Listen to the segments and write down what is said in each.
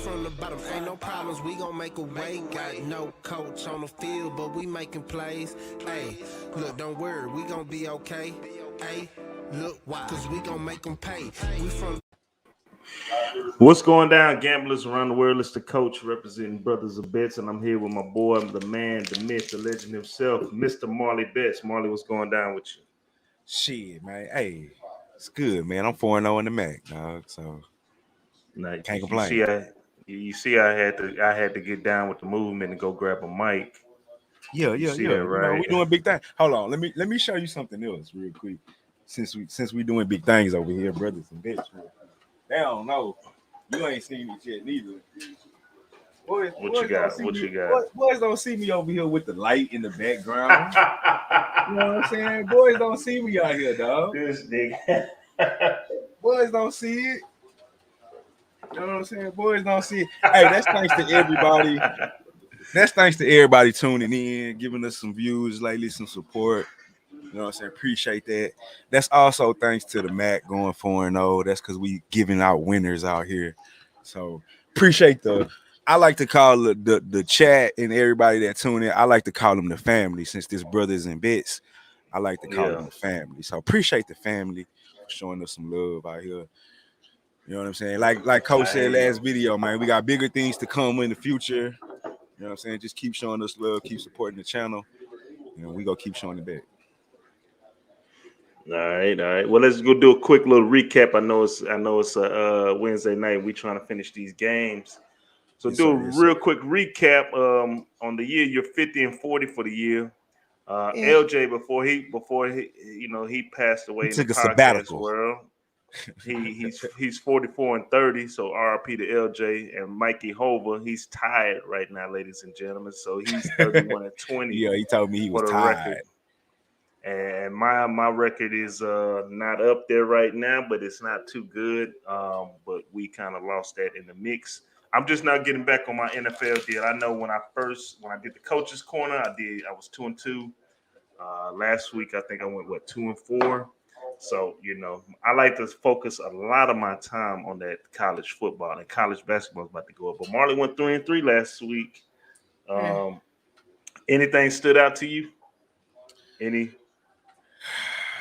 from the bottom, ain't no problems, we gon' make a way. Got no coach on the field, but we making plays. Hey, look, don't worry, we gon' be okay. Hey, look, why? Cause we gon' make them pay. We from. What's going down, gamblers around the world? It's the coach representing Brothas N Bets, and I'm here with my boy, the man, the myth, the legend himself, Mr. Marley Bets. Marley, what's going down with you? Shit, man. Hey, it's good, man. I'm 4-0 in the MAC, dog. So Now, can't complain. You see, I had to get down with the movement and go grab a mic. Yeah. That, You know, right? we doing big things. Hold on, let me show you something else real quick. Since we doing big things over here, Brothas N Bets. They don't know. You ain't seen me yet neither. Boys you got? Boys don't see me over here with the light in the background. You know what I'm saying? Boys don't see me out here, dog. This nigga. Boys don't see it. You know what I'm saying? Boys don't see it. Hey, that's thanks to everybody. That's thanks to everybody tuning in, giving us some views lately, some support. You know what I'm saying? Appreciate that. That's also thanks to the MAC going 4-0. That's because we giving out winners out here. So appreciate I like to call the chat and everybody that tune in. I like to call them the family since this Brothas N Bets. I like to call them the family. So appreciate the family for showing us some love out here. You know what I'm saying? Like Coach said last video, man, we got bigger things to come in the future. You know what I'm saying? Just keep showing us love, keep supporting the channel. You know, we gonna keep showing it back. All right. Well, let's go do a quick little recap. I know it's a Wednesday night. We trying to finish these games. So Yes, do sir, a real quick recap on the year. You're 50-40 for the year. LJ before he he passed away in the podcast sabbatical. world. He's 44-30. So RIP to LJ and Mikey Hova. He's tied right now, ladies and gentlemen. So he's 31-20. Yeah, he told me he was tied. Record. And my record is not up there right now, but it's not too good. But we kind of lost that in the mix. I'm just now getting back on my NFL deal. I know when I did the coach's corner, I was 2-2. Last week I think I went 2-4. So I like to focus a lot of my time on that college football, and college basketball is about to go up. But Marley went 3-3 last week. Anything stood out to you?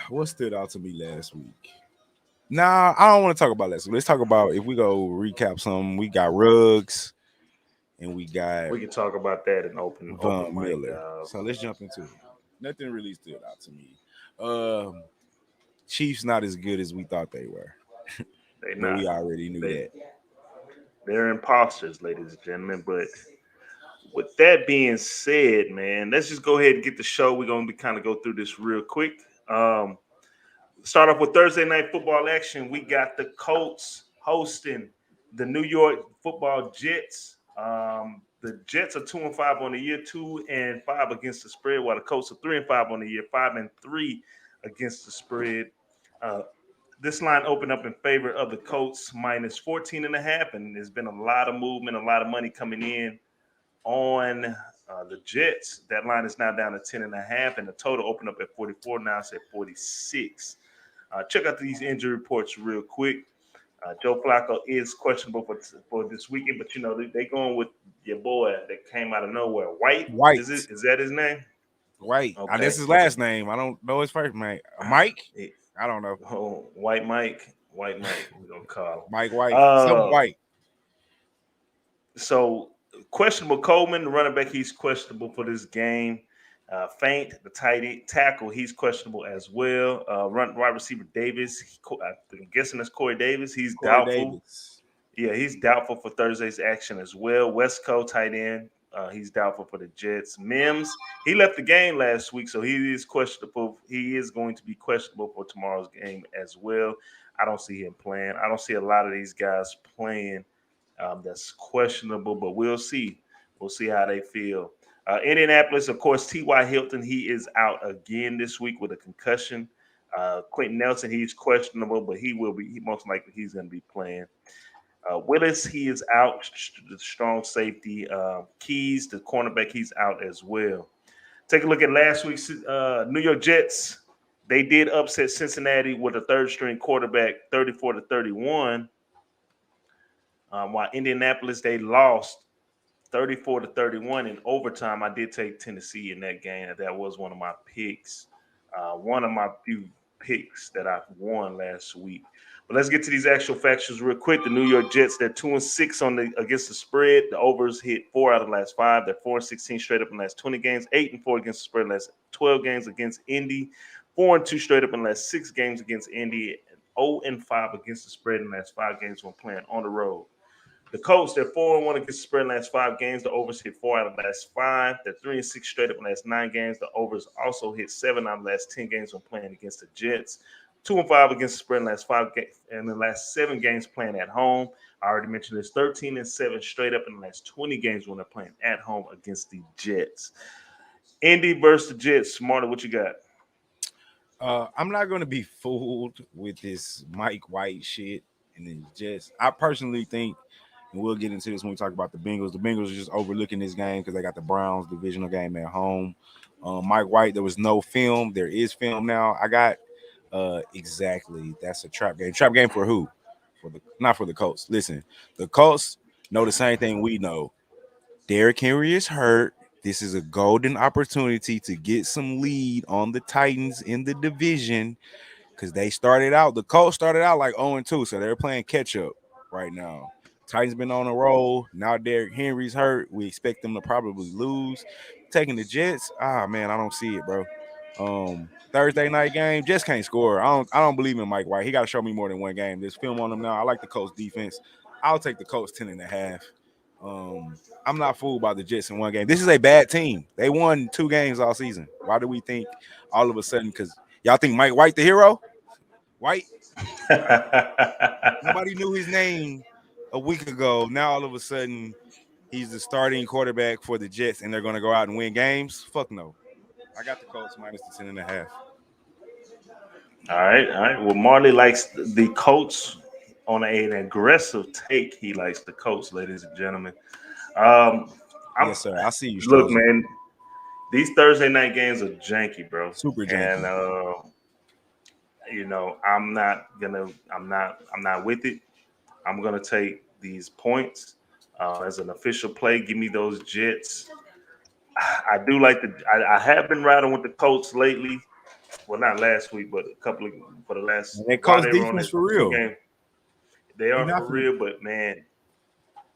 What stood out to me last week? Nah, I don't want to talk about last week. Let's talk about, if we go recap something. We got Ruggs, and we can talk about that in open Miller. So let's jump into it. Nothing really stood out to me. Chiefs not as good as we thought they were. But we already knew that. They're imposters, ladies and gentlemen. But with that being said, man, let's just go ahead and get the show. We're going to kind of go through this real quick. Start off with Thursday night football action. We got the Colts hosting the New York Football Jets. The Jets are 2-5 on the year, 2-5 against the spread, while the Colts are 3-5 on the year, 5-3 against the spread. This line opened up in favor of the Colts minus 14.5, and there's been a lot of movement, a lot of money coming in on the Jets. That line is now down to 10.5, and the total opened up at 44. Now it's at 46. Check out these injury reports real quick. Joe Flacco is questionable for this weekend, but they going with your boy that came out of nowhere. White. Is that his name? White. Okay. That's his last name. I don't know his first name. Mike? I don't know. Oh, White Mike. We're gonna call him Mike White. Some White. So questionable Coleman, the running back, he's questionable for this game. Faint, the tight tackle, he's questionable as well. Wide receiver Davis, I'm guessing that's Corey Davis. He's doubtful. Davis. Yeah, he's doubtful for Thursday's action as well. Westco tight end, he's doubtful for the Jets. Mims, he left the game last week, so he is questionable. He is going to be questionable for tomorrow's game as well. I don't see him playing. I don't see a lot of these guys playing. That's questionable, but we'll see. We'll see how they feel. Indianapolis, of course, T.Y. Hilton, he is out again this week with a concussion. Quentin Nelson, he's questionable, but he most likely he's going to be playing. Willis, he is out, the strong safety. Keys, the cornerback, he's out as well. Take a look at last week's New York Jets. They did upset Cincinnati with a third-string quarterback, 34-31. While Indianapolis, they lost 34-31 in overtime. I did take Tennessee in that game. That was one of my picks. One of my few picks that I won last week. But let's get to these actual factions real quick. The New York Jets, they're 2-6 against the spread. The overs hit 4 out of the last 5. They're 4-16 straight up in the last 20 games, 8-4 against the spread in the last 12 games against Indy, 4-2 straight up in the last 6 games against Indy, and 0-5 against the spread in the last 5 games when playing on the road. The Colts, they're 4-1 against the spread in the last 5 games. The overs hit 4 out of the last 5. They're 3-6 straight up in the last 9 games. The overs also hit 7 out of the last 10 games when playing against the Jets. 2-5 against the spread in the last 5 games, and the last 7 games playing at home. I already mentioned this. 13-7 straight up in the last 20 games when they're playing at home against the Jets. Indy versus the Jets. Marley, what you got? I'm not going to be fooled with this Mike White shit and the Jets. I personally think, and we'll get into this when we talk about the Bengals. The Bengals are just overlooking this game because they got the Browns divisional game at home. Mike White, there was no film. There is film now. I got exactly. That's a trap game. Trap game for who? Not for the Colts. Listen, the Colts know the same thing we know. Derrick Henry is hurt. This is a golden opportunity to get some lead on the Titans in the division because the Colts started out like 0-2, so they're playing catch up right now. Titans been on a roll. Now Derrick Henry's hurt. We expect them to probably lose. Taking the Jets, man, I don't see it, bro. Thursday night game, Jets can't score. I don't believe in Mike White. He got to show me more than one game. There's film on him now. I like the Colts defense. I'll take the Colts 10.5. I'm not fooled by the Jets in one game. This is a bad team. They won 2 games all season. Why do we think all of a sudden? Because y'all think Mike White the hero? White? Nobody knew his name a week ago. Now all of a sudden he's the starting quarterback for the Jets, and they're going to go out and win games. Fuck no. I got the Colts minus the 10.5. All right. Well, Marley likes the Colts on an aggressive take. He likes the Colts, ladies and gentlemen. Yes, sir. I see you. Look, man, these Thursday night games are janky, bro. Super janky. And I'm not with it. I'm gonna take these points as an official play. Give me those Jets. I do like I have been riding with the Colts lately. Well, not last week, but for the last. And Colts defense for real. Game. They are for real, but man,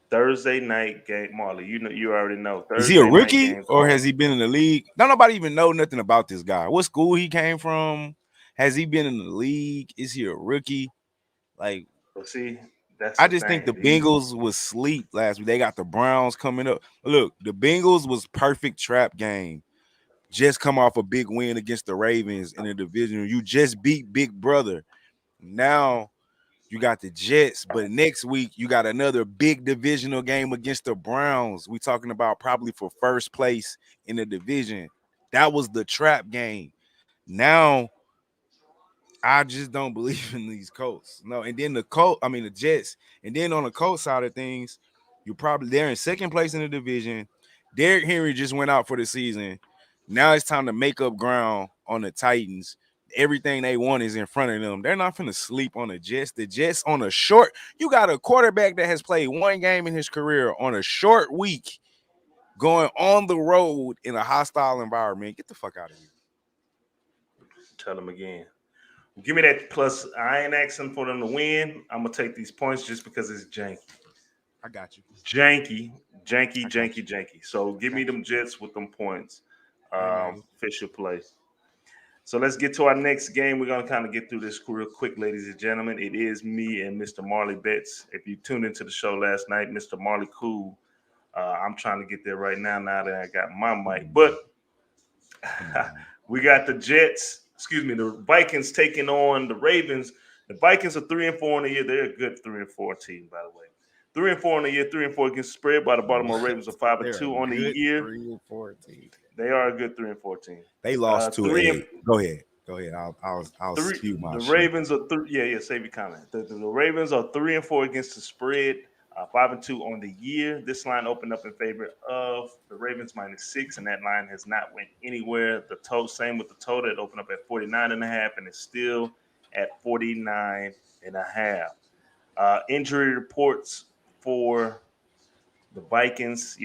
Thursday night game, Marley. You already know. Is he a rookie or has he been in the league? Nobody even know nothing about this guy. What school he came from? Has he been in the league? Is he a rookie? Like, see, I just think the Bengals was sleep last week. They got the Browns coming up. Look, the Bengals was perfect trap game. Just come off a big win against the Ravens in the division. You just beat Big Brother. Now you got the Jets, but next week you got another big divisional game against the Browns. We talking about probably for first place in the division. That was the trap game. Now I just don't believe in these Colts. No, and then the Jets. And then on the Colts side of things, they're in second place in the division. Derrick Henry just went out for the season. Now it's time to make up ground on the Titans. Everything they want is in front of them. They're not going to sleep on the Jets. The Jets on a short, you got a quarterback that has played 1 game in his career on a short week going on the road in a hostile environment. Get the fuck out of here. Tell them again. Give me that plus. I ain't asking for them to win. I'm going to take these points just because it's janky. I got you. Janky. So give me them Jets with them points. Official play. So let's get to our next game. We're going to kind of get through this real quick, ladies and gentlemen. It is me and Mr. Marley Bets. If you tuned into the show last night, Mr. Marley Cool. I'm trying to get there right now that I got my mic. But we got the the Vikings taking on the Ravens. The Vikings are 3-4 in the year. They're a good 3-4 team, by the way. 3-4 in the year, 3-4 against spread by the Baltimore Ravens are 5-2 on the year. 3-4 team. They are a good 3-4 team. They lost 2-8. Go ahead. I'll spew my The shit. Ravens are save your comment. The Ravens are 3-4 against the spread, 5-2 on the year. This line opened up in favor of the Ravens -6, and that line has not went anywhere. The total, same with the total, it opened up at 49.5, and it's still at 49.5. Injury reports for the Vikings.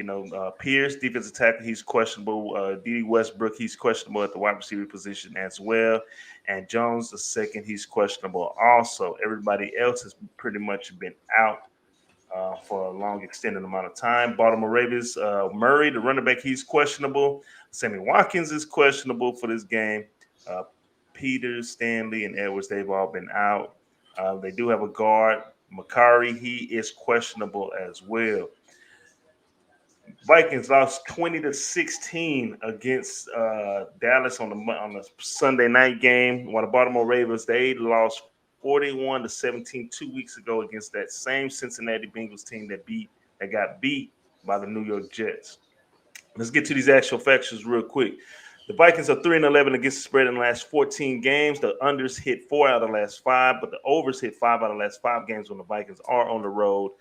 Pierce, defensive tackle, he's questionable. D.D. Westbrook, he's questionable at the wide receiver position as well. And Jones, the second, he's questionable also. Everybody else has pretty much been out for a long extended amount of time. Baltimore Ravens, Murray, the running back, he's questionable. Sammy Watkins is questionable for this game. Peters, Stanley, and Edwards, they've all been out. They do have a guard, Makari, he is questionable as well. Vikings lost 20-16 against Dallas on the Sunday night game. While the Baltimore Ravens, they lost 41-17 2 weeks ago against that same Cincinnati Bengals team that got beat by the New York Jets. Let's get to these actual factors real quick. The Vikings are 3-11 against the spread in the last 14 games. The unders hit 4 out of the last 5, but the overs hit 5 out of the last 5 games when the Vikings are on the road.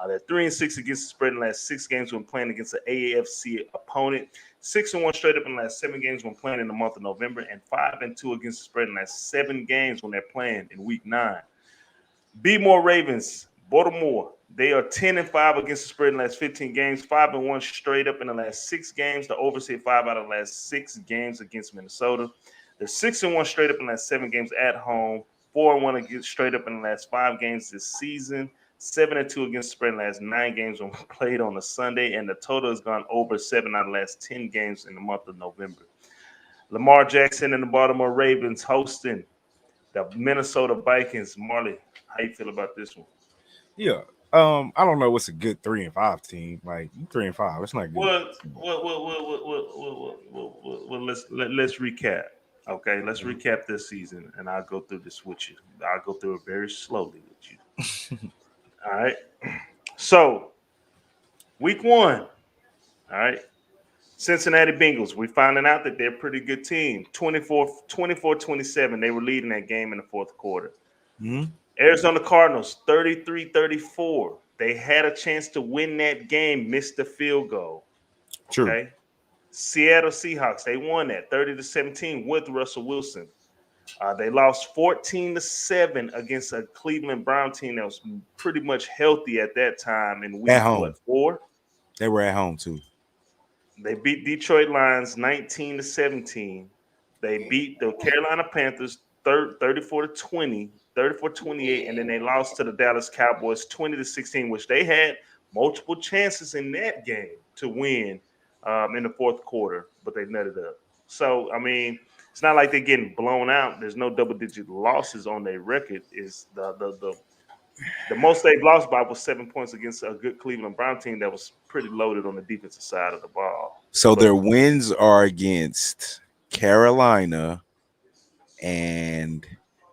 They're 3-6 against the spread in the last 6 games when playing against an AFC opponent. 6-1 straight up in the last 7 games when playing in the month of November, and 5-2 against the spread in the last 7 games when they're playing in Week 9. B-more Ravens, Baltimore. They are 10-5 against the spread in the last 15 games, 5-1 straight up in the last 6 games. The overs hit 5 out of the last 6 games against Minnesota. They're 6-1 straight up in the last 7 games at home, 4-1 against straight up in the last 5 games this season. 7-2 against the spread in the last 9 games when played on a Sunday, and the total has gone over 7 out of the last 10 games in the month of November. Lamar Jackson and the Baltimore Ravens hosting the Minnesota Vikings. Marley, how you feel about this one? Yeah. I don't know what's a good 3-5 team. Like 3-5, it's not good. Let's recap. Okay, let's recap this season, and I'll go through this with you. I'll go through it very slowly with you. All right. So, Week 1. All right. Cincinnati Bengals. We're finding out that they're a pretty good team. 24-27. They were leading that game in the fourth quarter. Mm-hmm. Arizona Cardinals, 33-34. They had a chance to win that game, missed the field goal. True. Okay. Seattle Seahawks, they won that 30-17 with Russell Wilson. They lost 14-7 against a Cleveland Brown team that was pretty much healthy at that time in week 4? They were at home too. They beat Detroit Lions 19-17. They beat the Carolina Panthers 34-20, 34-28, and then they lost to the Dallas Cowboys 20-16, which they had multiple chances in that game to win in the fourth quarter, but they nutted up. So, I mean, it's not like they're getting blown out. There's no double-digit losses on their record. Is the most they've lost by was 7 points against a good Cleveland Brown team that was pretty loaded on the defensive side of the ball. So their wins are against Carolina and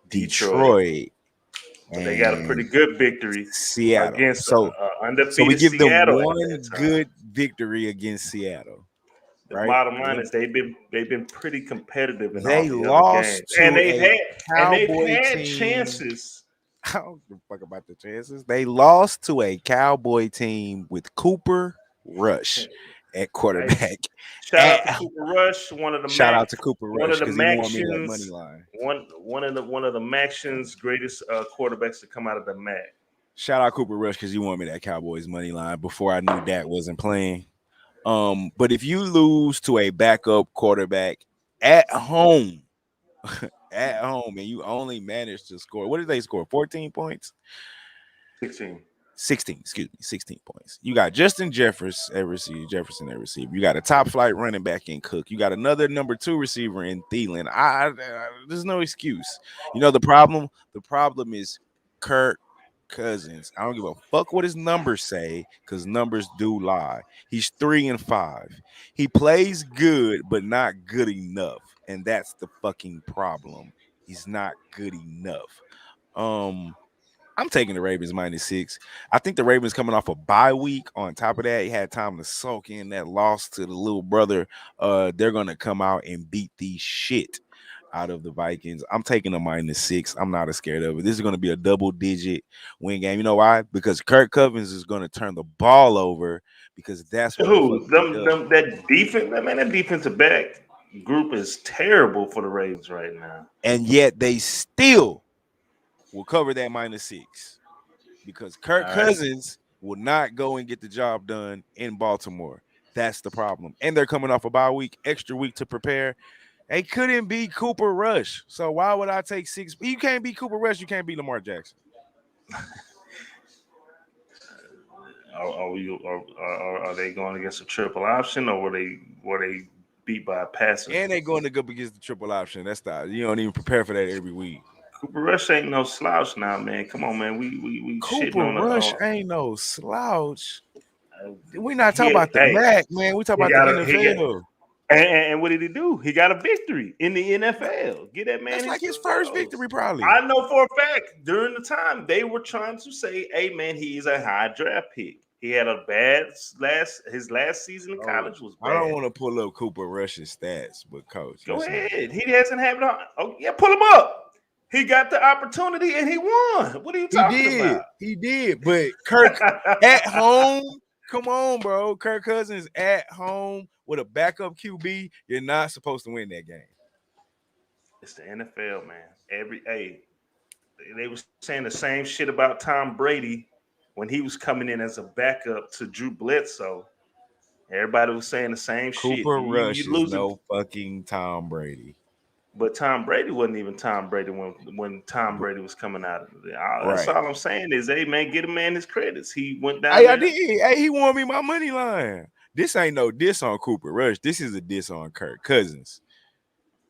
Detroit. But they got a pretty good victory Seattle against undefeated so we give Seattle them one good victory against Seattle. The right? bottom line is they've been pretty competitive in they all the lost other games. to And they've Cowboy had team. chances. I don't give a fuck about the chances. They lost to a Cowboy team with Cooper Rush at quarterback. Hey, shout out to Cooper Rush, one of the money line. One of the Maction's greatest quarterbacks to come out of the MAC. Shout out Cooper Rush because you want me that Cowboys money line before I knew Dak wasn't playing. But if you lose to a backup quarterback at home, and you only managed to score, what did they score? 14 points? 16 points. You got Justin Jefferson at receiver. You got a top flight running back in Cook. You got another number 2 receiver in Thielen. There's no excuse. You know the problem? The problem is Kirk Cousins. I don't give a fuck what his numbers say because numbers do lie. He's 3-5. He plays good, but not good enough. And that's the fucking problem. He's not good enough. I'm taking the Ravens -6. I think the Ravens coming off a bye week. On top of that, he had time to soak in that loss to the little brother. They're gonna come out and beat the shit out of the Vikings. I'm taking a -6. I'm not as scared of it. This is going to be a double-digit win game. You know why? Because Kirk Cousins is going to turn the ball over because that's what that defense. That defensive back group is terrible for the Ravens right now. And yet they still will cover that -6 because Kirk Cousins will not go and get the job done in Baltimore. That's the problem. And they're coming off a bye week, extra week to prepare. They couldn't beat Cooper Rush. So why would I take 6? You can't beat Cooper Rush. You can't beat Lamar Jackson. Are they going against a triple option, or were they beat by a passer? And they going to go against the triple option. That's the you don't even prepare for that every week. Cooper Rush ain't no slouch now, man. Come on, man. We Cooper shitting on Rush the, ain't no slouch. We not talking about the MAC, man. We talking about the NFL. And what did he do? He got a victory in the NFL. Get that man. That's like his first victory, probably. I know for a fact during the time they were trying to say, "Hey, man, he is a high draft pick." He had a bad his last season in college was bad. I don't want to pull up Cooper Rush's stats, but coach, go ahead. He hasn't had it on. Oh yeah, pull him up. He got the opportunity and he won. What are you talking about? He did, but Kirk at home. Come on, bro. Kirk Cousins at home with a backup QB. You're not supposed to win that game. It's the NFL, man. They were saying the same shit about Tom Brady when he was coming in as a backup to Drew Bledsoe. Everybody was saying the same shit. Cooper Rush is no fucking Tom Brady. But Tom Brady wasn't even Tom Brady when Tom Brady was coming out of it. That's all I'm saying is, hey, man, get a man his credits. He went down there. I did. Hey, he won me my money line. This ain't no diss on Cooper Rush. This is a diss on Kirk Cousins.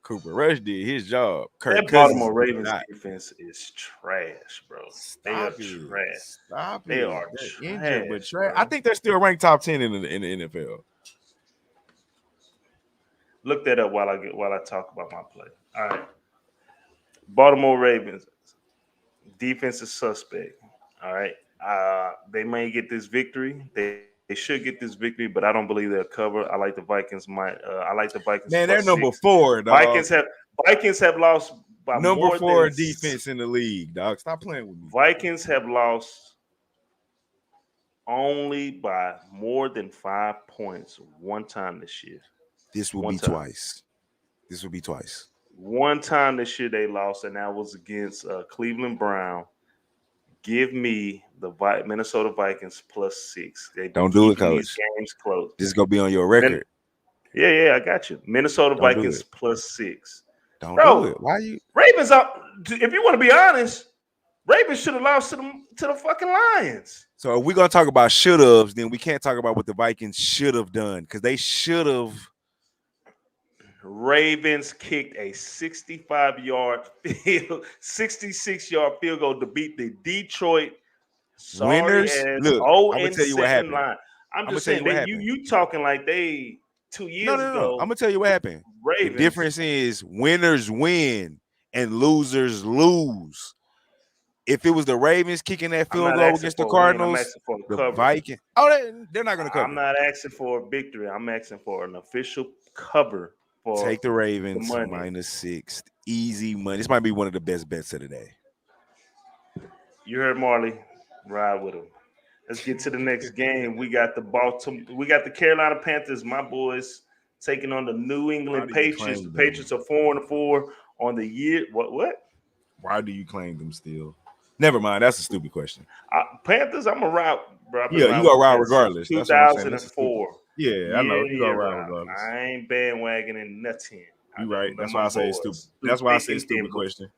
Cooper Rush did his job. That Baltimore Ravens defense is trash, bro. They are trash. They are injured, but trash. I think they're still ranked top 10 in the NFL. Look that up while I talk about my play. All right. Baltimore Ravens defense is suspect. All right. They may get this victory. They should get this victory, but I don't believe they'll cover. I like the Vikings. I like the Vikings. Man, they're number 4. Dog. Vikings have lost by number 4 defense in the league, dog. Stop playing with me. Vikings have lost only by more than 5 points one time this year. This will be twice. One time this year they lost, and that was against Cleveland Brown. Give me the Minnesota Vikings +6. Don't do it, coach. These games close. This is gonna be on your record. Yeah, I got you. Minnesota Vikings +6. Don't do it. Why you Ravens up? If you want to be honest, Ravens should have lost to the fucking Lions. So if we're gonna talk about should-haves, then we can't talk about what the Vikings should have done because they should have. Ravens kicked a 66-yard field goal to beat the Detroit winners. Look, I'm gonna tell you what happened. I'm just saying that you talking like they 2 years ago. No. I'm gonna tell you what happened. Ravens. The difference is winners win and losers lose. If it was the Ravens kicking that field goal against the Cardinals, the Vikings. They're not gonna cover. I'm not asking for a victory. I'm asking for an official cover. Take the Ravens -6. Easy money. This might be one of the best bets of the day. You heard Marley. Ride with him. Let's get to the next game. We got the Carolina Panthers, my boys, taking on the New England Patriots. The Patriots are 4-4 on the year. What? Why do you claim them still? Never mind. That's a stupid question. Panthers, I'm a route, bro. Yeah, you got route regardless. 2004. Yeah, I know. You go right regardless. I ain't bandwagoning nothing. You right. That's why I say it's stupid. That's why I say stupid question.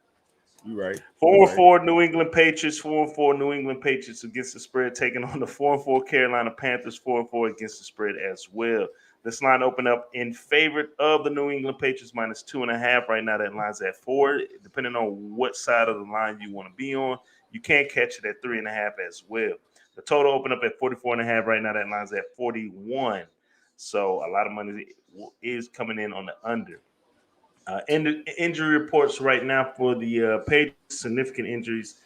You right. 4-4 New England Patriots. 4-4 New England Patriots against the spread, taking on the 4-4 Carolina Panthers. 4-4 against the spread as well. This line opened up in favor of the New England Patriots -2.5. Right now, that line's at 4. Depending on what side of the line you want to be on, you can catch it at 3.5 as well. The total opened up at 44.5. Right now, that line's at 41. So a lot of money is coming in on the under. Injury reports right now for the Patriots, significant injuries.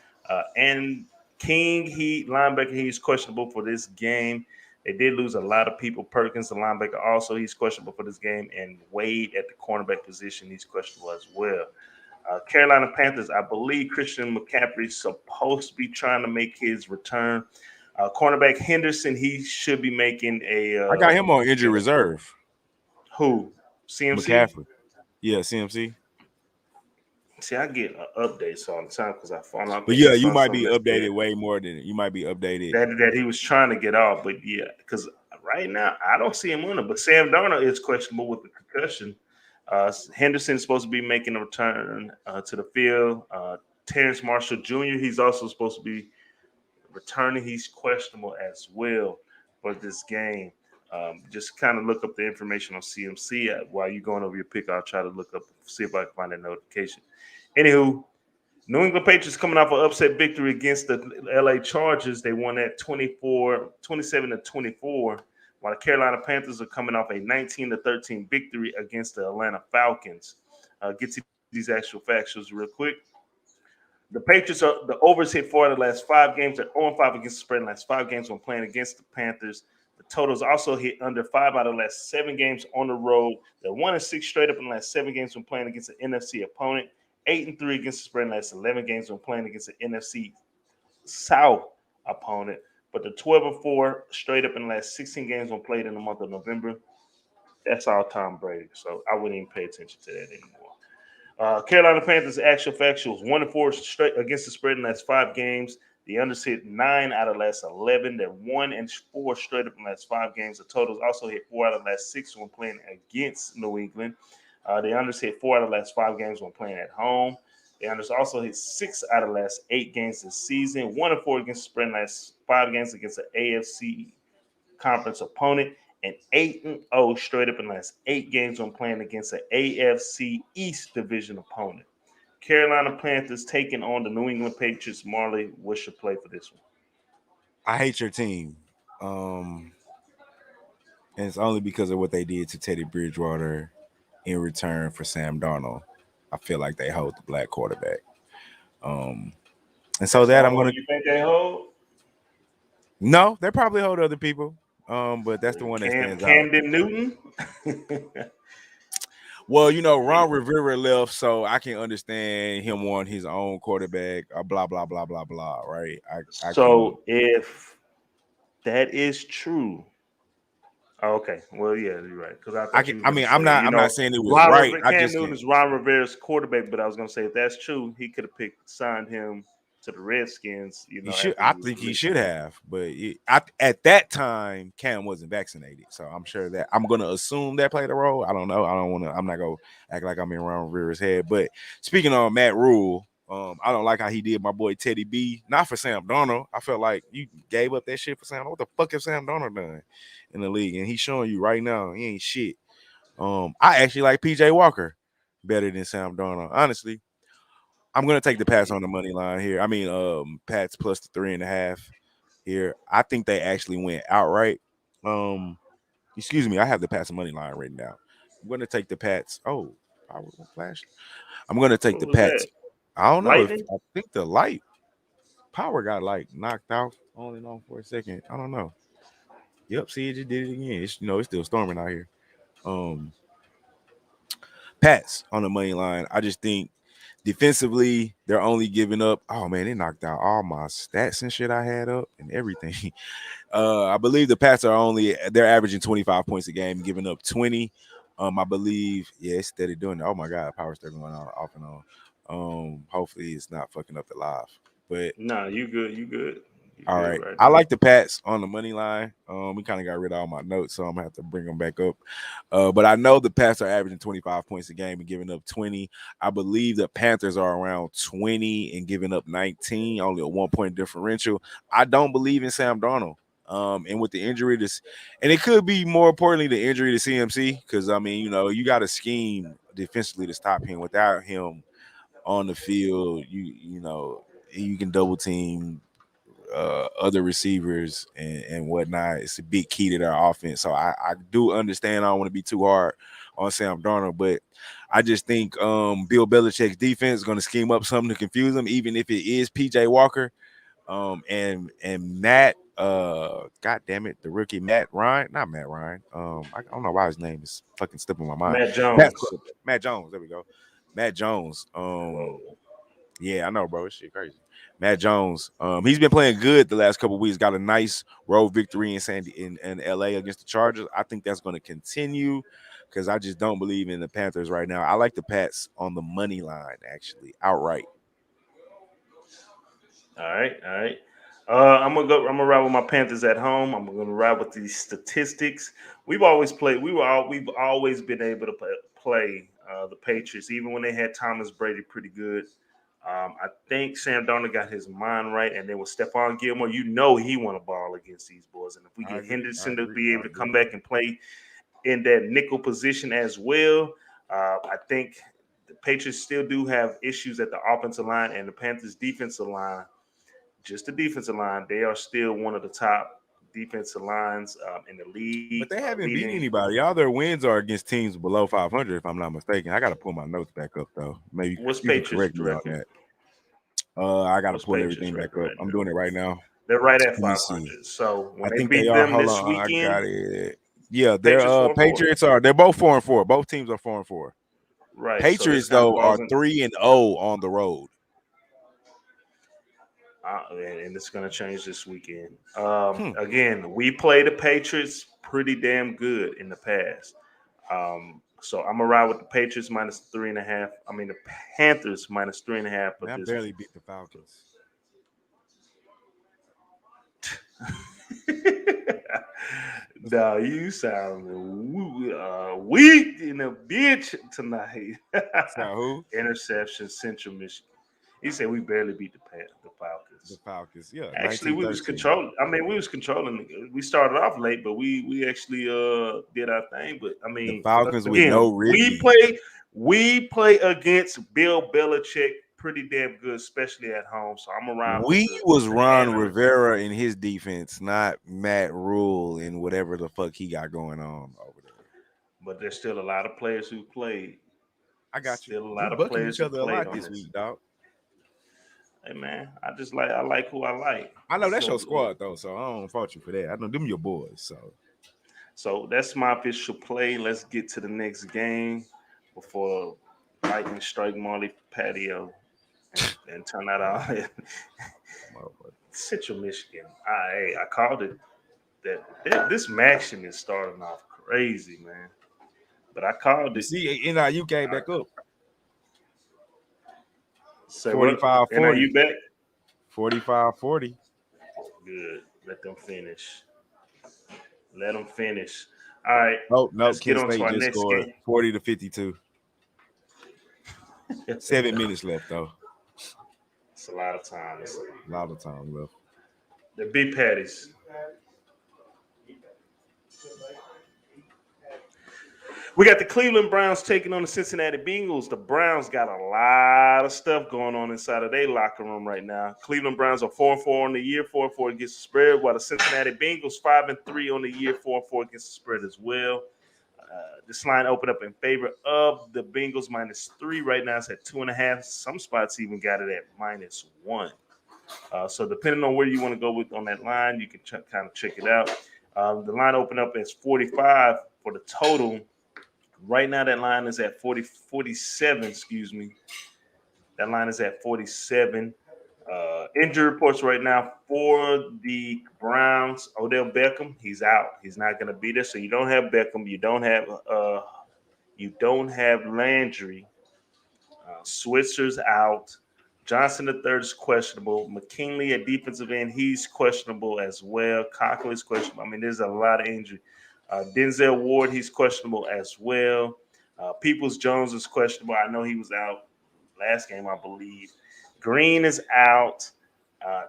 And King, linebacker, he's questionable for this game. They did lose a lot of people. Perkins, the linebacker, also he's questionable for this game. And Wade at the cornerback position, he's questionable as well. Carolina Panthers, I believe Christian McCaffrey's supposed to be trying to make his return. Cornerback Henderson, he should be making I got him on injury reserve. Who? CMC? McCaffrey. Yeah, CMC. See, I get updates all the time because I found out. But yeah, you might be updated way more than you might be updated. That he was trying to get off, but yeah, because right now I don't see him on it. But Sam Darnold is questionable with the concussion. Henderson is supposed to be making a return to the field. Terrence Marshall Jr. He's also supposed to be returning. He's questionable as well for this game. Just kind of look up the information on CMC while you're going over your pick. I'll try to look up, see if I can find that notification. Anywho, New England Patriots coming off an upset victory against the LA Chargers. They won that 27-24, while the Carolina Panthers are coming off a 19-13 victory against the Atlanta Falcons. Get to these actual facts real quick. The Patriots are the overs hit 4 out of the last 5 games. They're 0-5 against the spread in the last 5 games when playing against the Panthers. The totals also hit under 5 out of the last 7 games on the road. They're 1-6 straight up in the last 7 games when playing against an NFC opponent. 8-3 against the spread in the last 11 games when playing against an NFC South opponent. But the 12-4 straight up in the last 16 games when played in the month of November. That's all Tom Brady. So I wouldn't even pay attention to that anymore. Carolina Panthers actual factuals 1-4 straight against the spread in the last 5 games. The unders hit 9 out of the last 11. They're 1-4 straight up in the last 5 games. The totals also hit 4 out of the last 6 when playing against New England. The unders hit 4 out of the last 5 games when playing at home. The unders also hit 6 out of the last 8 games this season. 1-4 against the spread in the last 5 games against an AFC conference opponent. And 8-0 straight up in the last 8 games when playing against an AFC East division opponent. Carolina Panthers taking on the New England Patriots. Marley, what's your play for this one? I hate your team. And it's only because of what they did to Teddy Bridgewater in return for Sam Darnold. I feel like they hold the black quarterback. And so that I'm gonna. You think they hold? No, they probably hold other people. But that's the one that stands Camden out. Newton. Well, you know, Ron Rivera left, so I can understand him wanting his own quarterback. Blah blah blah blah blah. Right? So if that is true, okay. Well, yeah, you're right. Because I'm not saying it was right. Cam Newton is Ron Rivera's quarterback, but I was gonna say if that's true, he could have signed him to the Redskins. You know, I think he should have, but at that time, Cam wasn't vaccinated, so I'm sure that I'm gonna assume that played a role. I don't know. I'm not gonna act like I'm in Ron Rivera's head. But speaking of Matt Rule, I don't like how he did my boy Teddy B. Not for Sam Darnold. I felt like you gave up that shit for Sam. What the fuck has Sam Darnold done in the league? And he's showing you right now he ain't shit. I actually like PJ Walker better than Sam Darnold, honestly. I'm gonna take the Pats on the money line here. I mean, Pats plus the 3.5 here. I think they actually went outright. Excuse me, I have the Pats money line written down. I'm gonna take the Pats. Oh, power flash. I'm gonna take the Pats. That? I don't know. I think the light power got knocked out only on for a second. I don't know. Yep, see, it just did it again. It's still storming out here. Pats on the money line. I just think defensively, they're only giving up. Oh man, they knocked out all my stats and shit I had up and everything. I believe the Pats they're averaging 25 points a game, giving up 20. I believe, it's steady doing it. Oh my god, power still going on off and on. Hopefully it's not fucking up the live. But no, you good. You good. All right. I like the Pats on the money line. We kind of got rid of all my notes, so I'm gonna have to bring them back up. But I know the Pats are averaging 25 points a game and giving up 20. I believe the Panthers are around 20 and giving up 19, only a 1-point differential. I don't believe in Sam Darnold. And with the injury and it could be more importantly the injury to CMC, because I mean, you got a scheme defensively to stop him. Without him on the field, you can double team other receivers and whatnot. It's a big key to their offense. So I do understand. I don't want to be too hard on Sam Darnold, but I just think Bill Belichick's defense is going to scheme up something to confuse them, even if it is PJ Walker and Matt. God damn it, the rookie Matt Ryan, not Matt Ryan. I don't know why his name is fucking slipping my mind. Matt Jones. Matt Jones. There we go. Matt Jones. Yeah, I know, bro. This shit crazy. Matt Jones. He's been playing good the last couple of weeks. Got a nice road victory in LA against the Chargers. I think that's going to continue. because I just don't believe in the Panthers right now. I like the Pats on the money line, actually, outright. All right, all right. I'm gonna ride with my Panthers at home. I'm gonna ride with these statistics. We've always played. We've always been able to play the Patriots, even when they had Thomas Brady pretty good. I think Sam Darnold got his mind right, and then with Stephon Gilmore, he want to ball against these boys. And if we get Henderson to be able to come back and play in that nickel position as well, I think the Patriots still do have issues at the offensive line, and the Panthers' defensive line, just the defensive line, they are still one of the top defensive lines in the league. But they haven't beat anybody. All their wins are against teams below 500, if I'm not mistaken. I got to pull my notes back up, though. Maybe What's you can Patriots correct me on that. I got to pull everything back up. I'm doing it right now. They're right at 500. So when I they think beat they are. them Hold this on, weekend, I got it. Yeah, they're Patriots are. They're both 4-4. Both teams are 4-4. Right. Patriots though are 3-0 on the road. And it's going to change this weekend. Again, we play the Patriots pretty damn good in the past. So I'm gonna ride with the Patriots minus 3.5. I mean the Panthers minus 3.5. But I barely beat the Falcons. No, you sound weak in a bitch tonight. So who? Interception, Central Michigan. He said we barely beat the Falcons. The Falcons, yeah. Actually, we was controlling. I mean, we was controlling. We started off late, but we actually did our thing. But I mean, the Falcons again, with no Ridley. We play against Bill Belichick pretty damn good, especially at home. So I'm around. Was Ron Rivera in his defense, not Matt Rule and whatever the fuck he got going on over there. But there's still a lot of players who played. I got still you. a lot of players each other who played a lot this week, dog. Hey man, I like who I like. I know that's your squad though, so I don't fault you for that. I know them your boys, so that's my official play. Let's get to the next game before Vikings strike Marley patio and turn that off. Central Michigan. I called it that this action is starting off crazy, man. But I called it. See, NIU came back up. 45-40. You back? 45-40. Good. Let them finish. All right. No. Let's get on to our next game. 40-52. 7 minutes left, though. It's a lot of time. A lot of time left. The big patties. We got the Cleveland Browns taking on the Cincinnati Bengals. The Browns got a lot of stuff going on inside of their locker room right now. Cleveland Browns are 4-4 on the year, 4-4 against the spread, while the Cincinnati Bengals 5-3 on the year, 4-4 against the spread as well. This line opened up in favor of the Bengals -3. Right now it's at 2.5. Some spots even got it at -1. So depending on where you want to go with on that line, you can kind of check it out. The line opened up as 45 for the total. Right now, that line is at 47, excuse me. That line is at 47. Injury reports right now for the Browns. Odell Beckham, he's out. He's not going to be there. So you don't have Beckham. You don't have Landry. Switzer's out. Johnson III is questionable. McKinley at defensive end, he's questionable as well. Cockley's questionable. I mean, there's a lot of injury. Denzel Ward, he's questionable as well. Peoples-Jones is questionable. I know he was out last game, I believe. Green is out.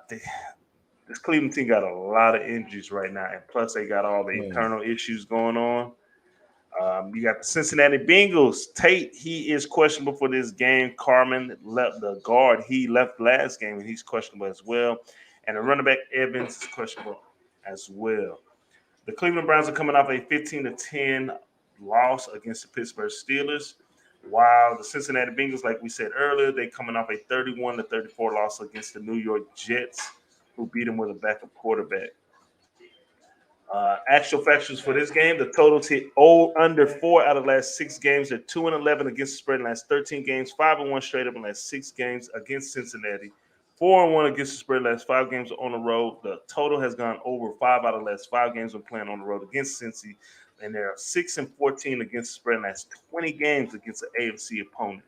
This Cleveland team got a lot of injuries right now, and plus they got all the internal issues going on. You got the Cincinnati Bengals. Tate, he is questionable for this game. Carmen left the guard. He left last game, and he's questionable as well. And the running back Evans is questionable as well. The Cleveland Browns are coming off a 15-10 loss against the Pittsburgh Steelers, while the Cincinnati Bengals, like we said earlier, they're coming off a 31-34 loss against the New York Jets, who beat them with a backup quarterback. Actual factors for this game: the totals hit under 4 out of the last 6 games. They're 2-11 against the spread in the last 13 games, 5-1 straight up in the last 6 games against Cincinnati. 4-1 against the spread last 5 games on the road. The total has gone over 5 out of the last 5 games when playing on the road against Cincy. and they're 6-14 against the spread, and that's 20 games against an AFC opponent.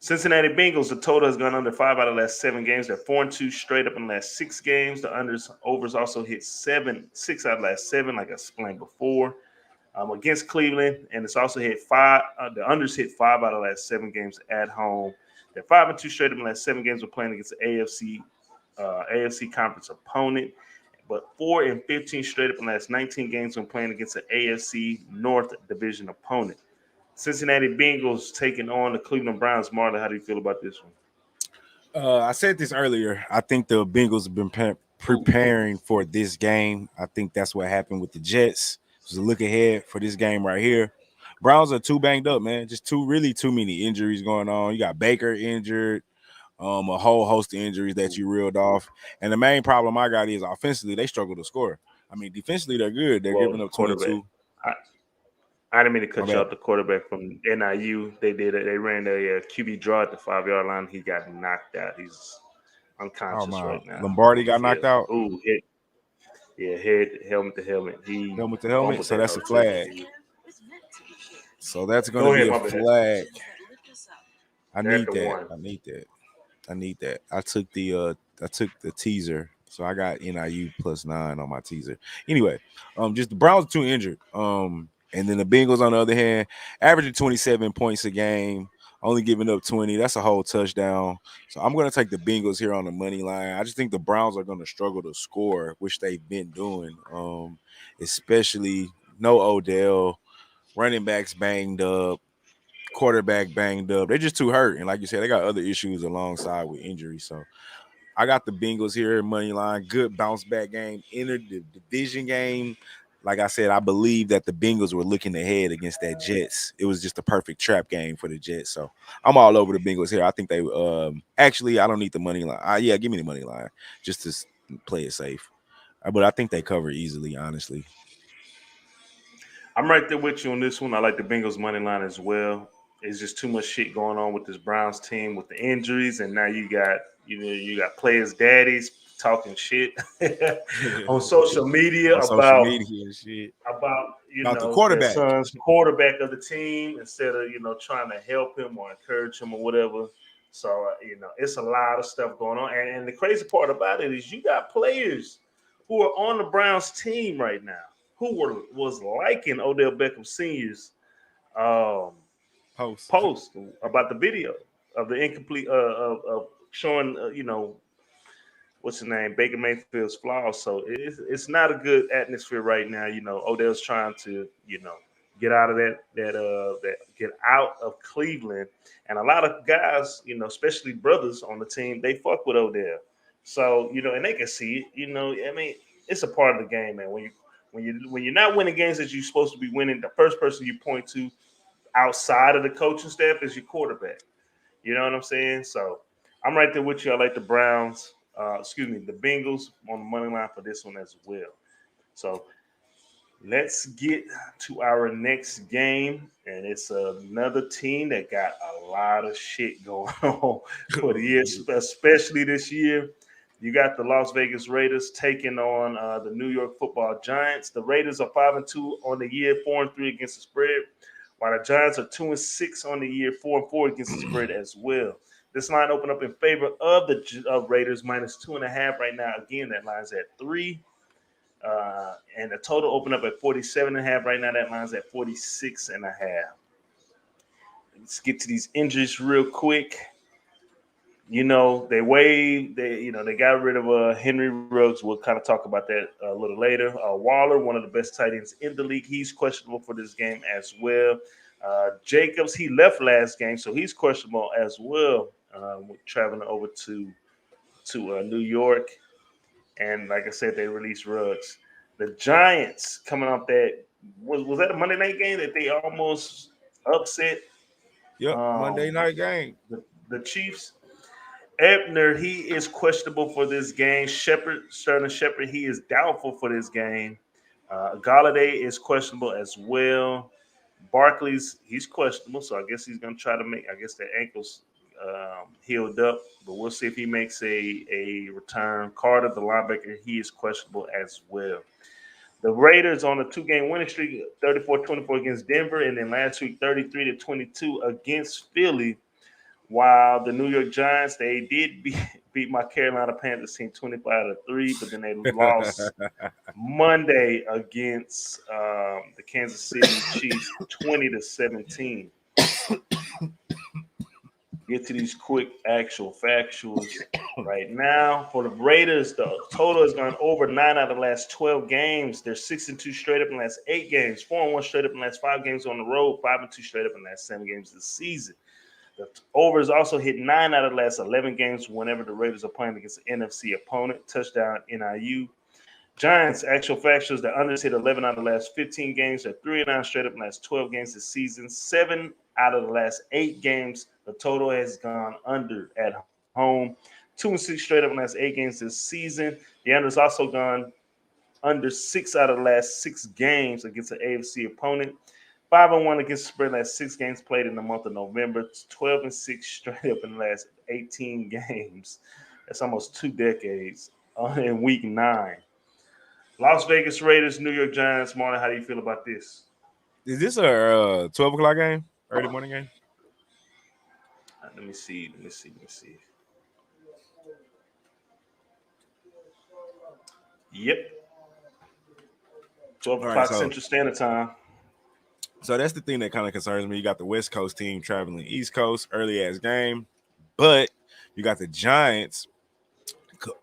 Cincinnati Bengals, the total has gone under 5 out of the last 7 games. They're 4-2 straight up in the last 6 games. The overs also hit 6 out of the last 7, like I explained before, against Cleveland. And it's also hit 5. The unders hit 5 out of the last 7 games at home. They're 5-2 straight up in the last 7 games. We're playing against the AFC conference opponent. But 4-15 straight up in the last 19 games when playing against the AFC North division opponent. Cincinnati Bengals taking on the Cleveland Browns. Marley, how do you feel about this one? I said this earlier. I think the Bengals have been preparing for this game. I think that's what happened with the Jets. Just a look ahead for this game right here. Browns are too banged up, man. Just too many injuries going on. You got Baker injured, a whole host of injuries that you reeled off. And the main problem I got is offensively, they struggle to score. I mean, defensively, they're good. They're giving up 22. I didn't mean to cut you off. The quarterback from NIU, they ran a QB draw at the 5-yard line. He got knocked out. He's unconscious right now. Lombardi got knocked out. Ooh, helmet to helmet. Helmet to helmet. So that's a flag. So that's going to be a flag. I need that. I took the teaser. So I got NIU +9 on my teaser. Anyway, just the Browns are too injured. And then the Bengals, on the other hand, averaging 27 points a game, only giving up 20. That's a whole touchdown. So I'm going to take the Bengals here on the money line. I just think the Browns are going to struggle to score, which they've been doing, especially no Odell, running backs banged up, quarterback banged up. They're just too hurt. And like you said, they got other issues alongside with injury. So I got the Bengals here, money line. Good bounce back game. Entered the division game. Like I said, I believe that the Bengals were looking ahead against that Jets. It was just a perfect trap game for the Jets. So I'm all over the Bengals here. I think they actually, I don't need the money line. Give me the money line just to play it safe. But I think they cover easily, honestly. I'm right there with you on this one. I like the Bengals money line as well. It's just too much shit going on with this Browns team with the injuries, and now you got players' daddies talking shit on social media about the quarterback, their son's quarterback of the team, instead of trying to help him or encourage him or whatever. So it's a lot of stuff going on, and the crazy part about it is you got players who are on the Browns team right now who was liking Odell Beckham Sr.'s post about the video of the incomplete of showing what's his name, Baker Mayfield's flaws. So it's not a good atmosphere right now. Odell's trying to get out of get out of Cleveland, and a lot of guys, especially brothers on the team, they fuck with Odell. So and they can see it. I mean, it's a part of the game, man. When you're not winning games that you're supposed to be winning, the first person you point to outside of the coaching staff is your quarterback. You know what I'm saying? So I'm right there with you. I like the Browns. The Bengals on the money line for this one as well. So let's get to our next game, and it's another team that got a lot of shit going on for the year, especially this year. You got the Las Vegas Raiders taking on the New York Football Giants. The Raiders are 5-2 on the year, 4-3 against the spread, while the Giants are 2-6 on the year, 4-4 against the spread as well. This line opened up in favor of the Raiders, -2.5 right now. Again, that line's at 3. And the total opened up at 47.5 right now. That line's at 46.5. Let's get to these injuries real quick. They got rid of Henry Ruggs. We'll kind of talk about that a little later. Waller, one of the best tight ends in the league, he's questionable for this game as well. Jacobs, he left last game, so he's questionable as well. Traveling over to New York, and like I said, they released Ruggs. The Giants coming off that was that a Monday night game that they almost upset? Yep, Monday night game. The Chiefs. Ebner, he is questionable for this game. Sterling Shepard, he is doubtful for this game. Galladay is questionable as well. Barkley's, he's questionable, so I guess he's going to try to make, I guess the ankle's healed up, but we'll see if he makes a return. Carter, the linebacker, he is questionable as well. The Raiders on a 2-game winning streak, 34-24 against Denver, and then last week 33-22 against Philly. While the New York Giants, they did beat my Carolina Panthers team 25-3, but then they lost Monday against the Kansas City Chiefs 20-17. Get to these quick actual factuals right now. For the Raiders, the total has gone over 9 out of the last 12 games. They're 6-2 straight up in the last 8 games, 4-1 straight up in the last 5 games on the road, 5-2 straight up in the last 7 games this season. The over has also hit 9 out of the last 11 games whenever the Raiders are playing against an NFC opponent. Touchdown NIU. Giants, actual factuals, the unders hit 11 out of the last 15 games. They're 3-9 straight up in the last 12 games this season. 7 out of the last 8 games, the total has gone under at home. 2-6 straight up in the last 8 games this season. The unders also gone under 6 out of the last 6 games against an AFC opponent. 5-1 against the spread in the last 6 games played in the month of November. 12-6 straight up in the last 18 games. That's almost 2 decades in week 9. Las Vegas Raiders, New York Giants. Marley, how do you feel about this? Is this a 12 o'clock game? Early morning game? Let me see. Yep. 12 o'clock Central Standard Time. So that's the thing that kind of concerns me. You got the West Coast team traveling East Coast, early-ass game. But you got the Giants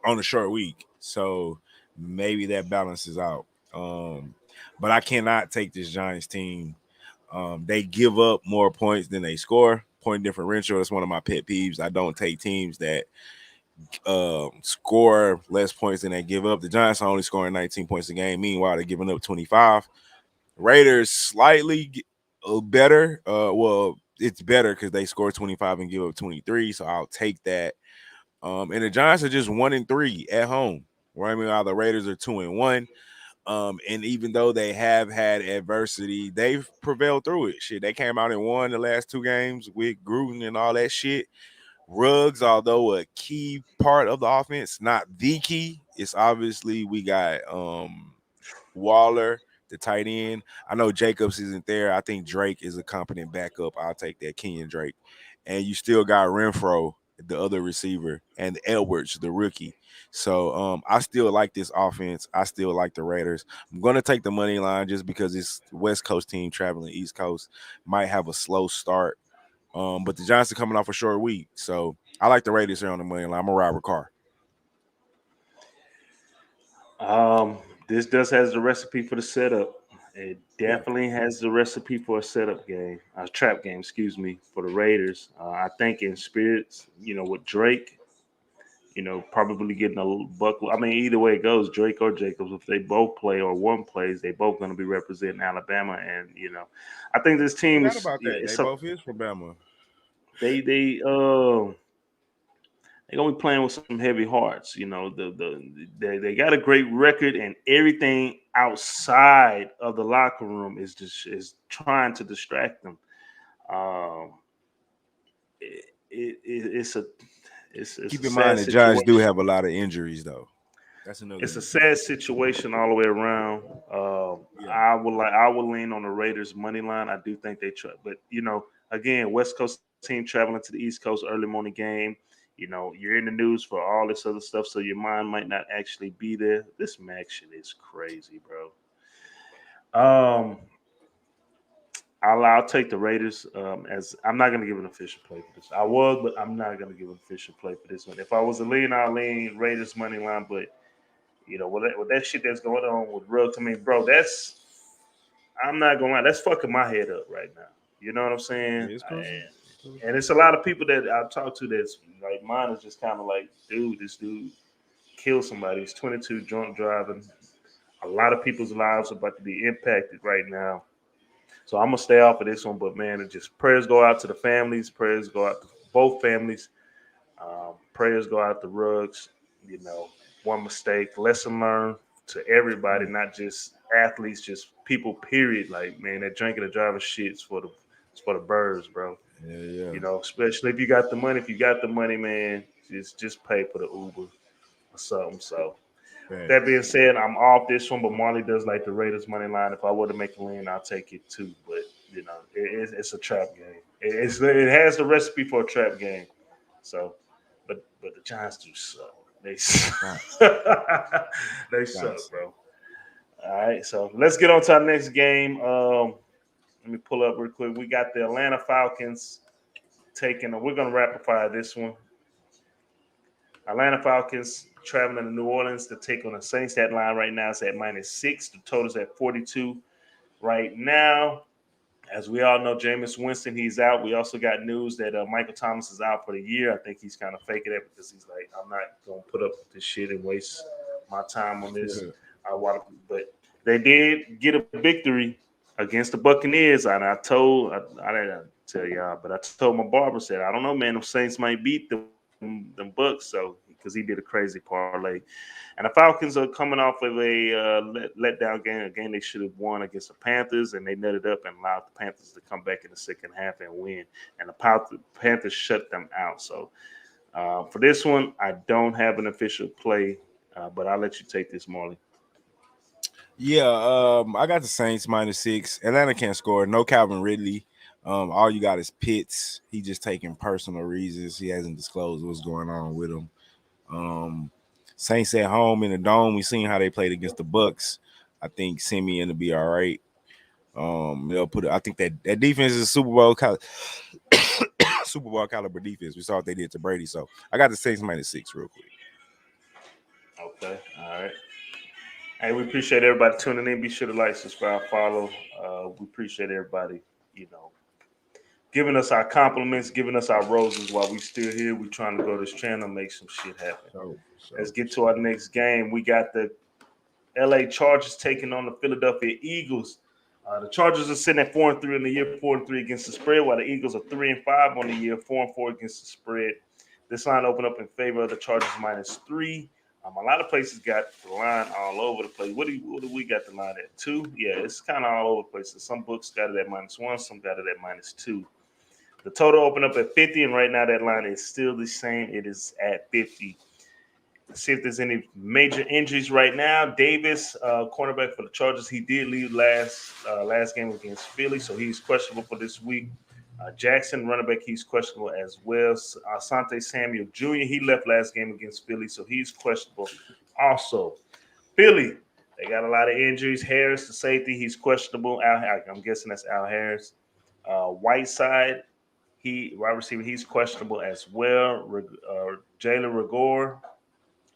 on a short week. So maybe that balances out. But I cannot take this Giants team. They give up more points than they score. Point differential, that's one of my pet peeves. I don't take teams that score less points than they give up. The Giants are only scoring 19 points a game. Meanwhile, they're giving up 25. Raiders slightly better. Well, it's better because they score 25 and give up 23. So I'll take that. And the Giants are just 1-3 at home. Right? Meanwhile, the Raiders are 2-1. And even though they have had adversity, they've prevailed through it. Shit, they came out and won the last 2 games with Gruden and all that shit. Ruggs, although a key part of the offense, not the key. It's obviously we got Waller, the tight end. I know Jacobs isn't there. I think Drake is a competent backup. I'll take that, Kenyon Drake. And you still got Renfro, the other receiver, and Edwards, the rookie. So I still like this offense. I still like the Raiders. I'm going to take the money line just because it's the West Coast team traveling East Coast. Might have a slow start. But the Giants are coming off a short week. So I like the Raiders here on the money line. I'm a Robert Carr. This does has the recipe for the setup. It definitely has the recipe for a setup game, a trap game, for the Raiders. I think in spirits, with Drake, probably getting a buck. I mean, either way it goes, Drake or Jacobs, if they both play or one plays, they both going to be representing Alabama. And, I think this team is about that. They both is from Bama. They're gonna be playing with some heavy hearts. They got a great record, and everything outside of the locker room is trying to distract them. Keep in mind the Giants do have a lot of injuries, though. That's another. It's a sad situation all the way around. I would lean on the Raiders money line. I do think they try, but again, West Coast team traveling to the East Coast early morning game. You're in the news for all this other stuff, so your mind might not actually be there. This Mac shit is crazy, bro. I'll take the Raiders. As I'm not going to give an official play for this. I was, but I'm not going to give an official play for this one. If I was a lean, I'll lean Raiders money line. But with that shit that's going on with Ruggs, I mean, bro, I'm not going to lie, that's fucking my head up right now. You know what I'm saying? And it's a lot of people that I've talked to that's like, mine is just kind of like, dude, this dude killed somebody. He's 22, drunk driving. A lot of people's lives are about to be impacted right now. So I'm going to stay off of this one. But, man, it just prayers go out to the families. Prayers go out to both families. Prayers go out to Ruggs. One mistake. Lesson learned to everybody, not just athletes, just people, period. Like, man, that drinking and driving shit's for the birds, bro. Yeah. Especially if you got the money. If you got the money, man, just pay for the Uber or something. So, That being said, I'm off this one, but Marley does like the Raiders money line. If I were to make a lean, I'll take it too. But it's a trap game. It has the recipe for a trap game. So, but the Giants do suck. They they suck, bro. All right, so let's get on to our next game. Let me pull up real quick. We got the Atlanta Falcons taking. We're gonna rapid fire this one. Atlanta Falcons traveling to New Orleans to take on the Saints. That line right now is at -6. The total's at 42 right now. As we all know, Jameis Winston, he's out. We also got news that Michael Thomas is out for the year. I think he's kind of faking it because he's like, I'm not going to put up with this shit and waste my time on this. But they did get a victory against the Buccaneers. And I didn't tell y'all, but I told my barber, said, I don't know, man, the Saints might beat them Bucks. So, because he did a crazy parlay. And the Falcons are coming off of a letdown game, a game they should have won against the Panthers, and they nutted up and allowed the Panthers to come back in the second half and win. And the Panthers shut them out. So for this one, I don't have an official play, but I'll let you take this, Marley. Yeah, I got the Saints -6. Atlanta can't score. No Calvin Ridley. All you got is Pitts. He just taking personal reasons. He hasn't disclosed what's going on with him. Saints at home in the dome. We seen how they played against the Bucks. I think Simeon will be all right. They'll put. I think that defense is a Super Bowl caliber defense. We saw what they did to Brady. So I got the Saints -6 real quick. Okay, all right. Hey, we appreciate everybody tuning in. Be sure to like, subscribe, follow. We appreciate everybody, giving us our compliments, giving us our roses while we still here. We trying to grow this channel, make some shit happen. Let's get to our next game. We got the LA Chargers taking on the Philadelphia Eagles. The Chargers are sitting at 4-3 in the year, 4-3 against the spread, while the Eagles are 3-5 on the year, 4-4 against the spread. This line opened up in favor of the Chargers -3. A lot of places got the line all over the place. What do we got the line at? 2? Yeah, it's kind of all over the place. Some books got it at -1, some got it at -2. The total opened up at 50, and right now that line is still the same. It is at 50. Let's see if there's any major injuries right now. Davis, cornerback for the Chargers, he did leave last game against Philly, so he's questionable for this week. Jackson, running back, he's questionable as well. Asante Samuel Jr., he left last game against Philly, so he's questionable also. Philly, they got a lot of injuries. Harris, the safety, he's questionable. I'm guessing that's Al Harris. Whiteside, wide receiver, he's questionable as well. Jalen Reagor,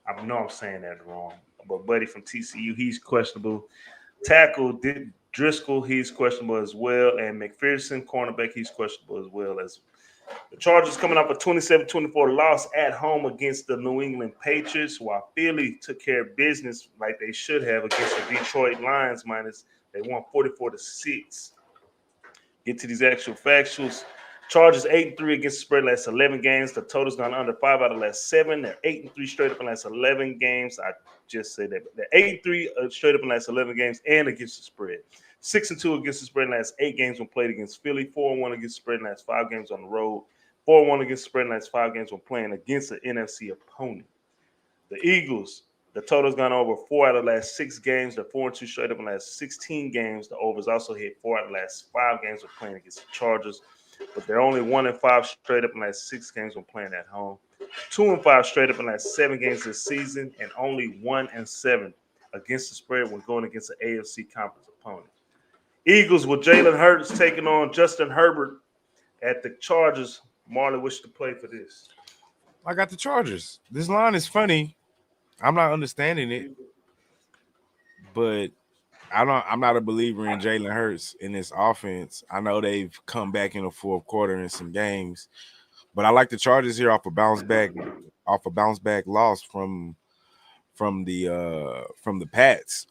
I know I'm saying that wrong, but Buddy from TCU, he's questionable. Tackle Driscoll, he's questionable as well. And McPherson, cornerback, he's questionable as well. As the Chargers coming up a 27-24 loss at home against the New England Patriots, while Philly took care of business like they should have against the Detroit Lions. They won 44-6. Get to these actual factuals. Chargers 8-3 against the spread last 11 games. The total's gone under 5 out of the last 7. They're 8-3 straight up in the last 11 games. I just said that. They're 8-3 straight up in the last 11 games and against the spread. 6-2 against the spread in the last 8 games when played against Philly. 4-1 against the spread in the last 5 games on the road. 4-1 against the spread in the last 5 games when playing against an NFC opponent. The Eagles, the total's gone over 4 out of the last 6 games. They're 4-2 straight up in the last 16 games. The overs also hit 4 out of the last 5 games when playing against the Chargers. But they're only 1-5 straight up in the last 6 games when playing at home. 2-5 straight up in the last 7 games this season, and only 1-7 against the spread when going against an AFC conference opponent. Eagles with Jalen Hurts taking on Justin Herbert at the Chargers. Marley, wish to play for this. I got the Chargers. This line is funny. I'm not understanding it, but I'm not a believer in Jalen Hurts in this offense. I know they've come back in the fourth quarter in some games, but I like the Chargers here off a bounce back loss from the Pats.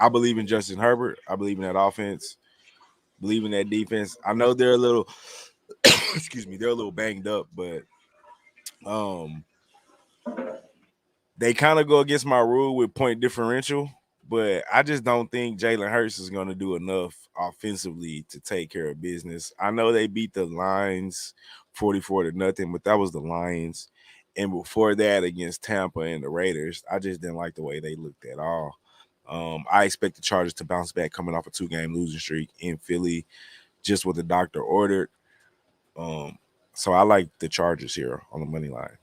I believe in Justin Herbert. I believe in that offense. Believe in that defense. I know they're a little they're a little banged up, but they kind of go against my rule with point differential. But I just don't think Jalen Hurts is going to do enough offensively to take care of business. I know they beat the Lions 44-0, but that was the Lions. And before that, against Tampa and the Raiders, I just didn't like the way they looked at all. I expect the Chargers to bounce back coming off a 2-game losing streak in Philly, just what the doctor ordered. So I like the Chargers here on the money line.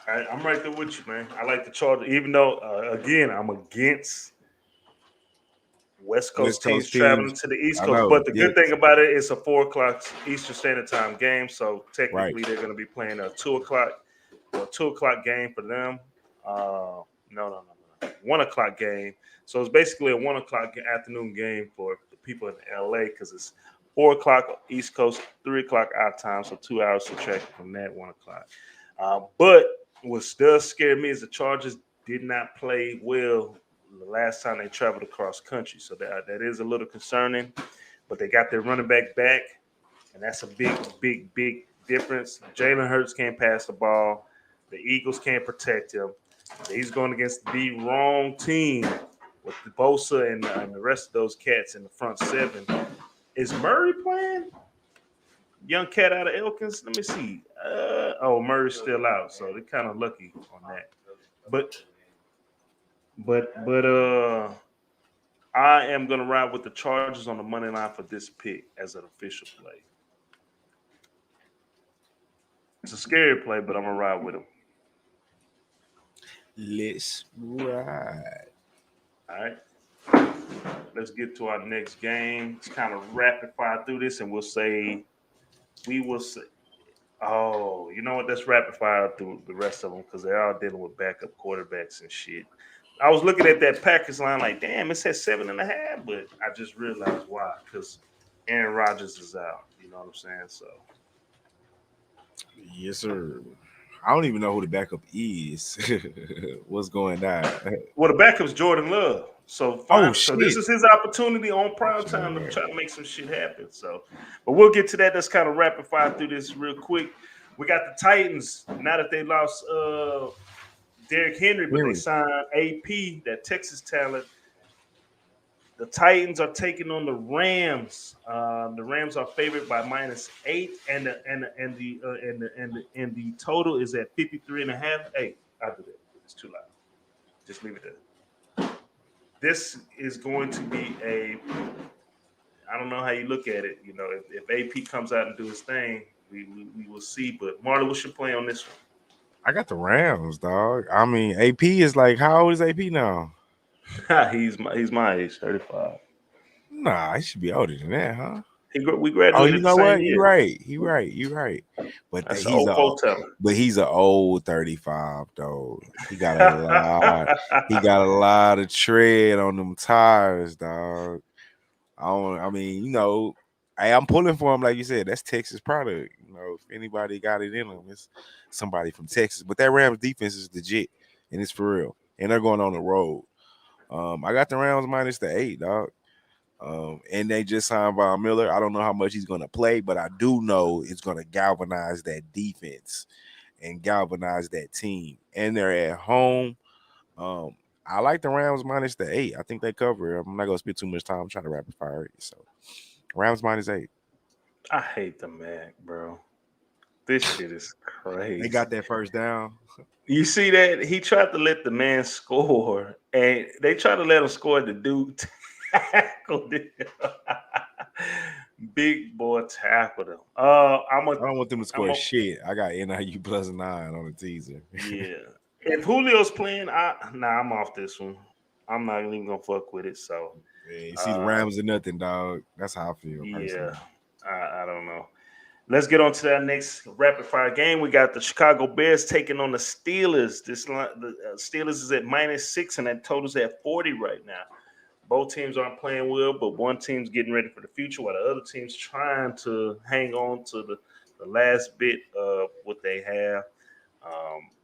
All right, I'm right there with you, man. I like the Chargers, even though, again, I'm against West Coast teams traveling to the East I Coast. know, But the yeah. good thing about it, it's a 4 o'clock Eastern Standard Time game. So technically, Right. they're going to be playing a 2 o'clock game for them. No. 1 o'clock game. So it's basically a 1 o'clock afternoon game for the people in LA because it's 4 o'clock East Coast, 3 o'clock our time. So 2 hours subtracted from that 1 o'clock. But what does scare me is the Chargers did not play well the last time they traveled across country. So that is a little concerning. But they got their running back, and that's a big difference. Jalen Hurts can't pass the ball. The Eagles can't protect him. He's going against the wrong team with the Bosa and the rest of those cats in the front seven. Is Murray playing? Young cat out of Elkins. Let me see. Murray's still out, so they're kind of lucky on that. But I am gonna ride with the Chargers on the money line for this pick as an official play. It's a scary play, but I'm gonna ride with them. Let's ride. All right. Let's get to our next game. It's kind of rapid fire through this, and we will say, oh, you know what? Let's rapid fire through the rest of them because they're all dealing with backup quarterbacks and shit. I was looking at that Packers line like, damn, it says 7.5, but I just realized why, because Aaron Rodgers is out. You know what I'm saying? So, yes, sir. I don't even know who the backup is. What's going on? well, the backup's Jordan Love. So this is his opportunity on prime time to try to make some shit happen. So, but we'll get to that. Let's kind of rapid fire through this real quick. We got the Titans now that they lost Derrick Henry, but they signed AP, that Texas talent. The Titans are taking on the Rams. The Rams are favored by -8, and the total is at 53.5. Hey, I'll do that. It's too loud. Just leave it there. This is going to be I don't know how you look at it. You know, if AP comes out and do his thing, we will see. But Marley, what's your play on this one? I got the Rams, dog. I mean, AP is like, how old is AP now? he's my age, 35. Nah, he should be older than that, huh? We graduated. You know what? Year. You're right. But that's he's an old 35 though. He got a lot. He got a lot of tread on them tires, dog. I mean, you know, I'm pulling for him, like you said. That's Texas product. You know, if anybody got it in them, it's somebody from Texas. But that Rams defense is legit, and it's for real. And they're going on the road. I got the Rams -8, dog. And they just signed Von Miller. I don't know how much he's going to play, but I do know it's going to galvanize that defense and galvanize that team. And they're at home. I like the Rams -8. I think they cover. I'm not going to spend too much time trying to rapid fire it. So Rams -8. I hate the Mac, bro. This shit is crazy. They got that first down. You see that? He tried to let the man score, and they tried to let him score. The dude tackled him. Big boy tackled him. I don't want them to score shit. I got NIU +9 on the teaser. Yeah. If Julio's playing, I'm off this one. I'm not even gonna fuck with it. So you see the Rams or nothing, dog. That's how I feel. Yeah, I don't know. Let's get on to that next rapid fire game. We got the Chicago Bears taking on the Steelers. The Steelers is at -6, and that total's at 40 right now. Both teams aren't playing well, but one team's getting ready for the future, while the other team's trying to hang on to the last bit of what they have.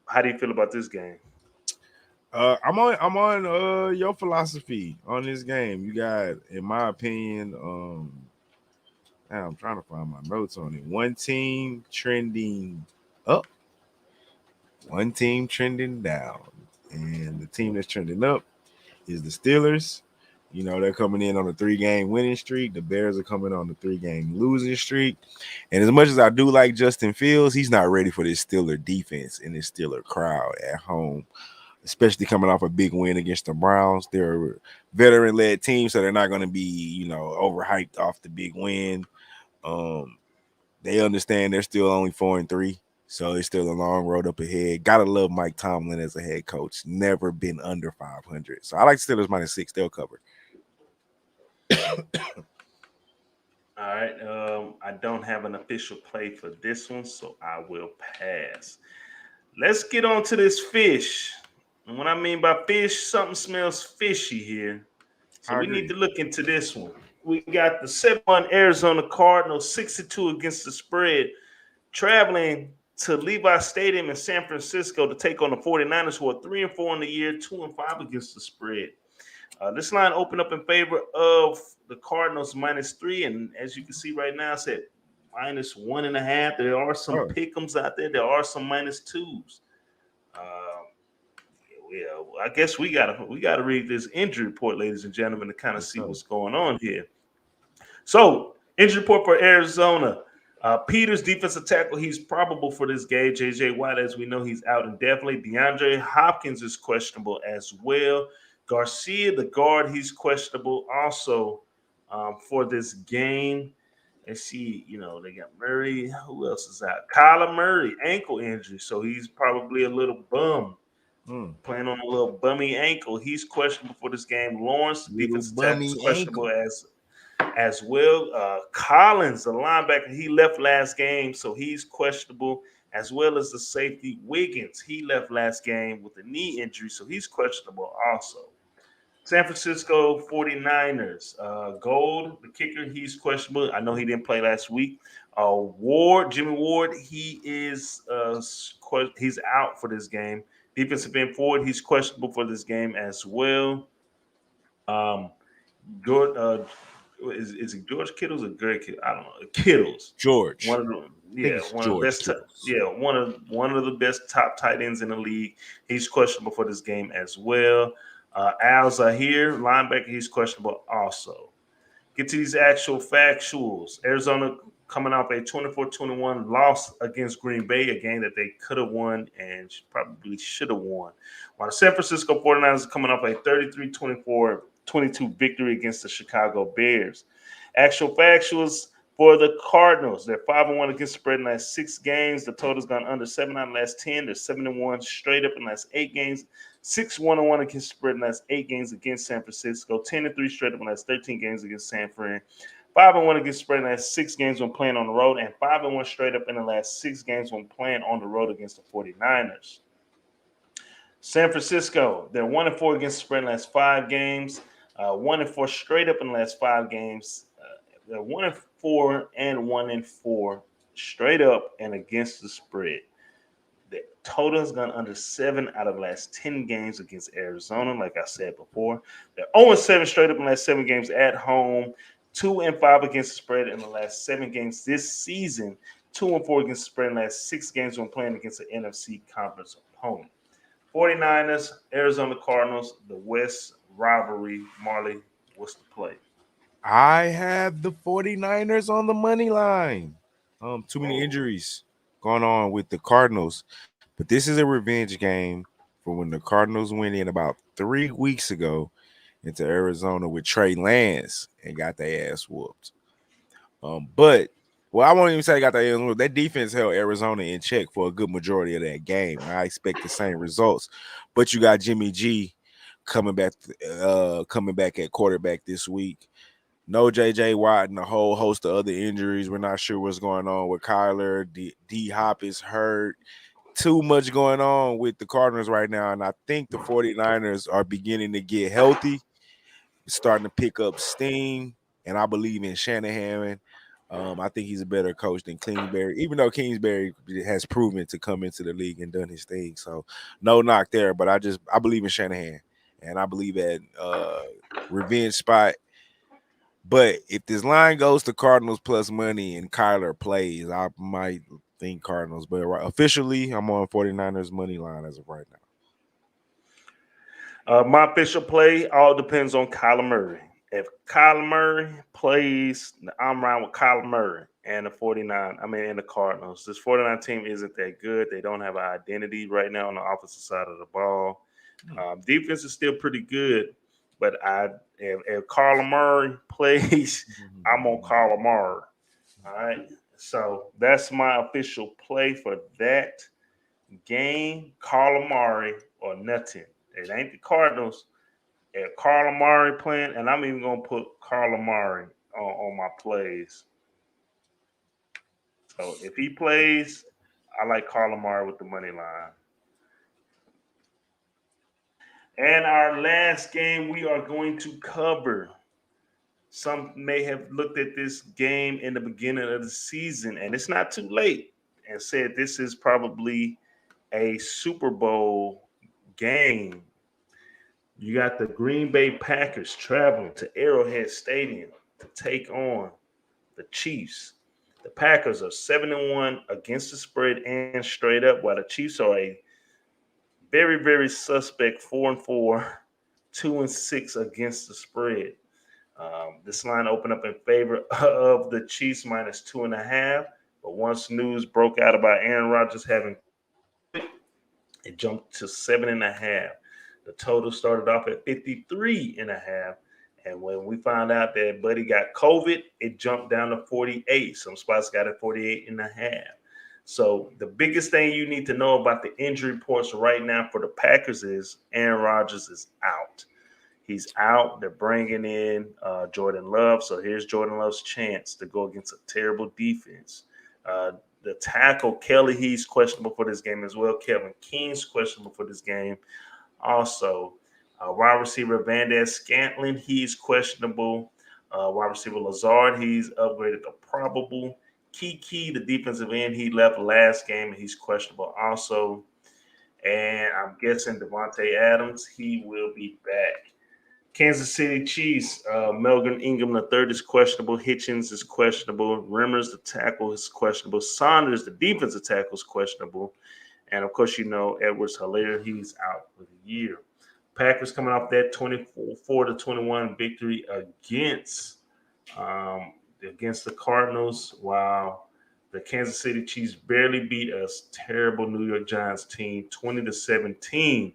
How do you feel about this game? I'm on your philosophy on this game. You got, in my opinion, I'm trying to find my notes on it. One team trending up, one team trending down, and the team that's trending up is the Steelers. You know, they're coming in on a 3-game winning streak. The Bears are coming on the 3-game losing streak. And as much as I do like Justin Fields, he's not ready for this Steeler defense and this Steeler crowd at home, especially coming off a big win against the Browns. They're a veteran-led team, so they're not going to be, overhyped off the big win. They understand they're still only 4-3, so it's still a long road up ahead. Gotta love Mike Tomlin as a head coach. Never been under 500. So I like Steelers -6. They'll cover. All right. I don't have an official play for this one, so I will pass. Let's get on to this fish. And what I mean by fish, something smells fishy here. So we need to look into this one. We got the 7-1 Arizona Cardinals, 6-2 against the spread, traveling to Levi Stadium in San Francisco to take on the 49ers, who are 3-4 in the year, 2-5 against the spread. This line opened up in favor of the Cardinals -3, and as you can see right now, it's at -1.5. There are some pick'ems out there. There are some -2s. I guess we gotta read this injury report, ladies and gentlemen, to kind of see what's going on here. So, injury report for Arizona. Peters, defensive tackle, he's probable for this game. J.J. Watt, as we know, he's out indefinitely. DeAndre Hopkins is questionable as well. Garcia, the guard, he's questionable also for this game. Let's see, they got Murray. Who else is out? Kyler Murray, ankle injury, so he's probably a little bum. Playing on a little bummy ankle. He's questionable for this game. Lawrence, the defensive tackle, is questionable as well. Collins, the linebacker, he left last game, so he's questionable, as well as the safety Wiggins. He left last game with a knee injury, so he's questionable also. San Francisco 49ers. Gold, the kicker, he's questionable. I know he didn't play last week. Jimmy Ward, he is he's out for this game. Defensive end forward, he's questionable for this game as well. Is it George Kittles or Greg Kittles? I don't know. Kittles. George. One of them. Yeah, one of the best. One of the best top tight ends in the league. He's questionable for this game as well. Al Zahir, linebacker, he's questionable also. Get to these actual factuals. Arizona coming off a 24-21 loss against Green Bay, a game that they could have won and probably should have won. While the San Francisco 49ers are coming off a 33-22 victory against the Chicago Bears. Actual factuals for the Cardinals. They're 5-1 against the spread in the last 6 games. The total's gone under 7 out of the last 10. They're 7-1 straight up in the last 8 games. 6-1-1 against the spread in the last 8 games against San Francisco. 10-3 straight up in the last 13 games against San Fran. 5-1 against the spread in the last 6 games when playing on the road. And 5-1 straight up in the last 6 games when playing on the road against the 49ers. San Francisco, they're 1-4 against the spread in the last 5 games. 1-4 straight up in the last 5 games. They're 1-4 and 1-4 straight up and against the spread. The total has gone under 7 out of the last 10 games against Arizona, like I said before. They're 0-7 straight up in the last 7 games at home. 2-5 against the spread in the last 7 games this season. 2-4 against the spread in the last 6 games when playing against the NFC conference opponent. 49ers, Arizona Cardinals, the West rivalry. Marley, what's the play? I have the 49ers on the money line. Too many injuries going on with the Cardinals. But this is a revenge game for when the Cardinals went in about 3 weeks ago into Arizona with Trey Lance and got their ass whooped. But I won't even say they got their ass whooped. That defense held Arizona in check for a good majority of that game. I expect the same results. But you got Jimmy G coming back at quarterback this week. No J.J. Watt and a whole host of other injuries. We're not sure what's going on with Kyler. D-Hop is hurt. Too much going on with the Cardinals right now, and I think the 49ers are beginning to get healthy, starting to pick up steam, and I believe in Shanahan. I think he's a better coach than Kingsbury, even though Kingsbury has proven to come into the league and done his thing. So no knock there, but I believe in Shanahan, and I believe that revenge spot. But if this line goes to Cardinals plus money and Kyler plays, I might think Cardinals. But officially, I'm on 49ers money line as of right My official play all depends on Kyler Murray. If Kyler Murray plays, I'm around with Kyler Murray and the Cardinals. This 49 team isn't that good. They don't have an identity right now on the offensive side of the ball. Defense is still pretty good, but if Kyler Murray plays, I'm on Kyler Murray. All right. So that's my official play for that game. Kyler Murray or nothing. It ain't the Cardinals. If Kyler Murray playing, and I'm even gonna put Kyler Murray on my plays. So if he plays, I like Kyler Murray with the money line. And our last game we are going to cover. Some may have looked at this game in the beginning of the season, and it's not too late, and said this is probably a Super Bowl game. You got the Green Bay Packers traveling to Arrowhead Stadium to take on the Chiefs. The Packers are 7-1 against the spread and straight up, while the Chiefs are a very, very suspect 4-4, 2-6 against the spread. This line opened up in favor of the Chiefs minus 2.5. But once news broke out about Aaron Rodgers having it jumped to 7.5. The total started off at 53.5. And when we found out that Buddy got COVID, it jumped down to 48. Some spots got it 48.5. So the biggest thing you need to know about the injury reports right now for the Packers is Aaron Rodgers is out. He's out. They're bringing in Jordan Love. So here's Jordan Love's chance to go against a terrible defense. The tackle, Kelly, he's questionable for this game as well. Kevin King's questionable for this game. Also, wide receiver Valdez Scantling, he's questionable. Wide receiver Lazard, he's upgraded to probable. Kiki, the defensive end, he left last game and he's questionable also. And I'm guessing Devontae Adams, he will be back. Kansas City Chiefs, Melvin Ingram III is questionable. Hitchens is questionable. Rimmers, the tackle, is questionable. Saunders, the defensive tackle, is questionable. And, of course, Edwards-Helaire, he's out for the year. Packers coming off that 24-21 victory against the Cardinals, while the Kansas City Chiefs barely beat a terrible New York Giants team 20-17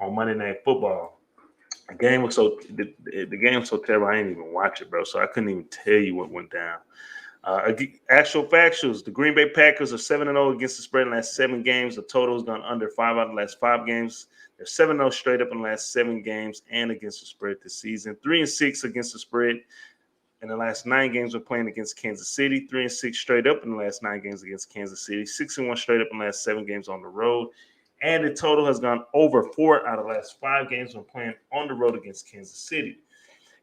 on Monday Night Football. The game was so terrible. I didn't even watch it, bro. So I couldn't even tell you what went down. Actual factuals: the Green Bay Packers are 7-0 against the spread in the last 7 games. The total has gone under 5 out of the last 5 games. They're 7-0 straight up in the last 7 games and against the spread this season. 3-6 against the spread in the last 9 games. We're playing against Kansas City. 3-6 straight up in the last 9 games against Kansas City. 6-1 straight up in the last 7 games on the road. And the total has gone over 4 out of the last 5 games when playing on the road against Kansas City.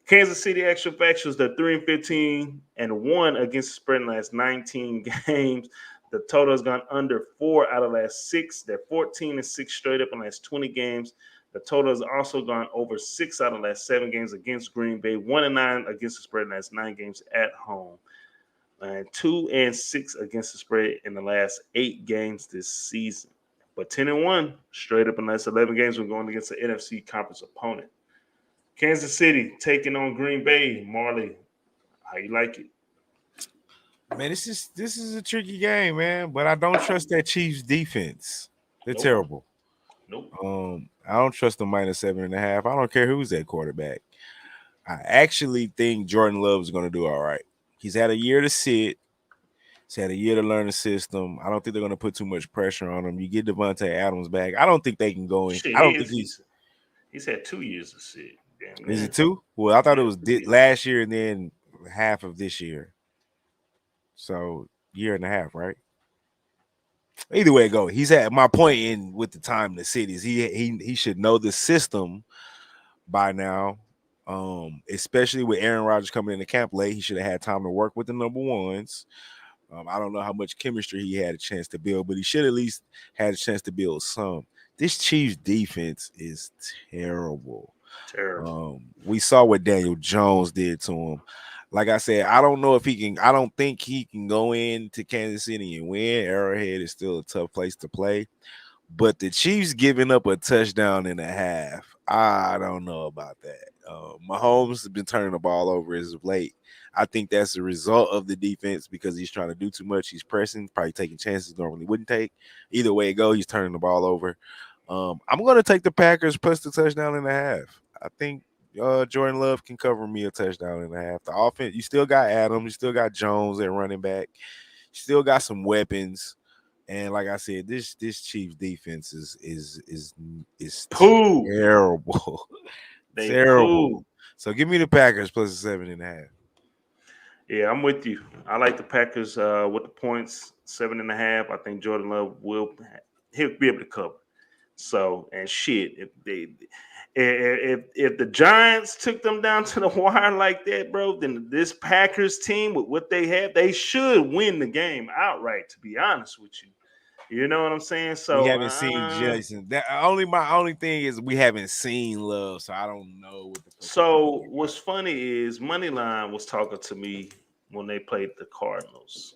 Kansas City actual factuals, they're 3-15 and 1 against the spread in the last 19 games. The total has gone under 4 out of the last 6. They're 14-6 straight up in the last 20 games. The total has also gone over 6 out of the last 7 games against Green Bay. 1-9 against the spread in the last 9 games at home. And 2-6 against the spread in the last 8 games this season. But 10-1 straight up in the last 11 games when going against the NFC conference opponent. Kansas City taking on Green Bay. Marley, how you like it? Man, this is a tricky game, man. But I don't trust that Chiefs defense. They're terrible. Nope. I don't trust them minus 7.5. I don't care who's at quarterback. I actually think Jordan Love is going to do all right. He's had a year to sit. He's had a year to learn the system. I don't think they're going to put too much pressure on him. You get Devontae Adams back. I don't think they can go in. I don't think he's had 2 years to sit. Damn, is it 2? Well, I thought it was last year and then half of this year. So, year and a half, right? Either way it go, he's at my point in with the time to sit is he should know the system by now. Especially with Aaron Rodgers coming into camp late, he should have had time to work with the number ones. I don't know how much chemistry he had a chance to build, but he should at least had a chance to build some. This Chiefs defense is terrible. We saw what Daniel Jones did to him. Like I said, I don't know if he can. I don't think he can go into Kansas City and win. Arrowhead is still a tough place to play, But the Chiefs giving up a touchdown and a half, I don't know about that. Mahomes has been turning the ball over as of late. I think that's a result of the defense because he's trying to do too much. He's pressing, probably taking chances normally wouldn't take. Either way it go, he's turning the ball over. I'm going to take the Packers plus the touchdown and a half. I think Jordan Love can cover me a touchdown and a half. The offense, you still got Adams, you still got Jones at running back, you still got some weapons. And like I said, this Chiefs defense is Pooh. terrible. They Terrible. poo. So give me the Packers plus the 7.5. Yeah, I'm with you. I like the Packers with the points 7.5. I think Jordan Love he'll be able to cover. So and shit, if the Giants took them down to the wire like that, bro, then this Packers team with what they have, they should win the game outright. To be honest with you, you know what I'm saying. So We haven't seen Jason. My only thing is we haven't seen Love, so I don't know what the fuck. So what's funny is Moneyline was talking to me when they played the Cardinals,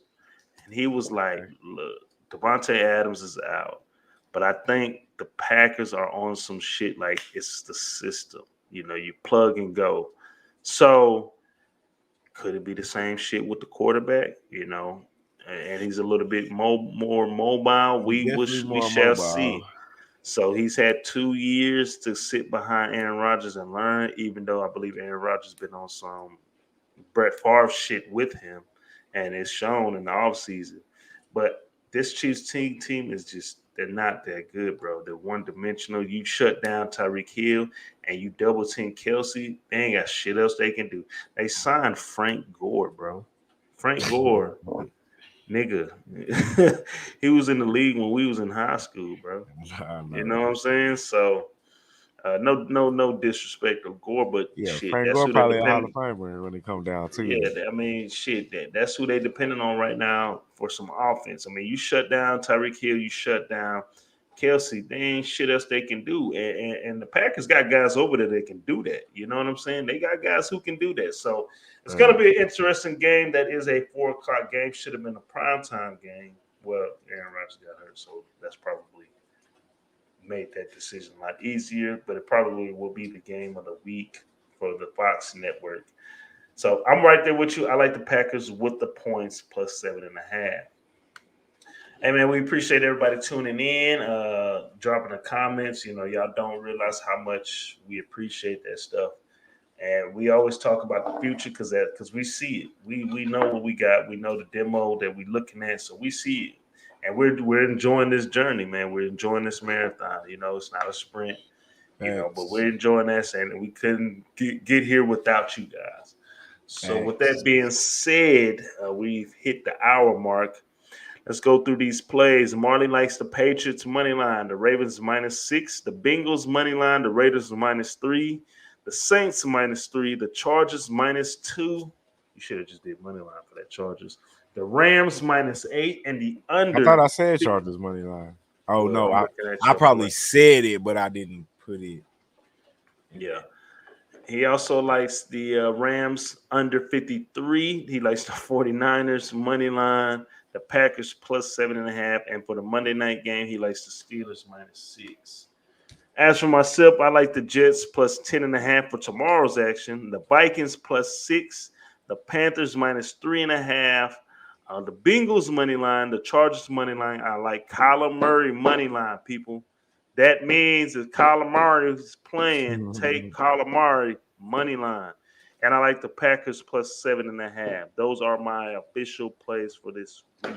and he was like, "Look, Devontae Adams is out, but I think the Packers are on some shit like it's the system. You know, you plug and go. So could it be the same shit with the quarterback? You know, and he's a little bit more mobile. We shall see." So he's had 2 years to sit behind Aaron Rodgers and learn, even though I believe Aaron Rodgers been on some Brett Favre shit with him, and it's shown in the offseason. But this Chiefs team is just, they're not that good, bro. They're one-dimensional. You shut down Tyreek Hill and you double-team Kelsey, they ain't got shit else they can do. They signed Frank Gore, bro. Frank Gore. Nigga, he was in the league when we was in high school, bro. You know what I'm saying? So, no disrespect to Gore, but shit, Frank that's Gore who they probably a Hall depend. of Famer when it comes down to it. Yeah, I mean, shit, that's who they depending on right now for some offense. I mean, you shut down Tyreek Hill, you shut down Kelsey, they ain't shit else they can do. And the Packers got guys over there that can do that. You know what I'm saying? They got guys who can do that. So it's going to be an interesting game. That is a 4:00 game. Should have been a primetime game. Well, Aaron Rodgers got hurt, so that's probably made that decision a lot easier. But it probably will be the game of the week for the Fox network. So I'm right there with you. I like the Packers with the points plus 7.5. Hey man, we appreciate everybody tuning in, dropping the comments. You know, y'all don't realize how much we appreciate that stuff. And we always talk about the future because we see it. We know what we got. We know the demo that we're looking at, so we see it. And we're enjoying this journey, man. We're enjoying this marathon. You know, it's not a sprint, but we're enjoying that, and we couldn't get here without you guys. So with that being said, we've hit the hour mark. Let's go through these plays. Marley likes the Patriots money line, the Ravens -6, the Bengals money line, the Raiders -3, the Saints -3, the Chargers -2. You should have just did money line for that Chargers. The Rams -8 and the under. I thought I said Chargers money line. Oh no, I probably said it, but I didn't put it. Yeah. He also likes the Rams under 53. He likes the 49ers money line, the Packers plus 7.5. And for the Monday night game, he likes the Steelers -6. As for myself, I like the Jets plus 10.5 for tomorrow's action. The Vikings +6. The Panthers -3.5. The Bengals money line, the Chargers money line. I like Kyler Murray money line, people. That means if Kyler Murray is playing, take Kyler Murray money line. And I like the Packers plus 7.5. Those are my official plays for this week.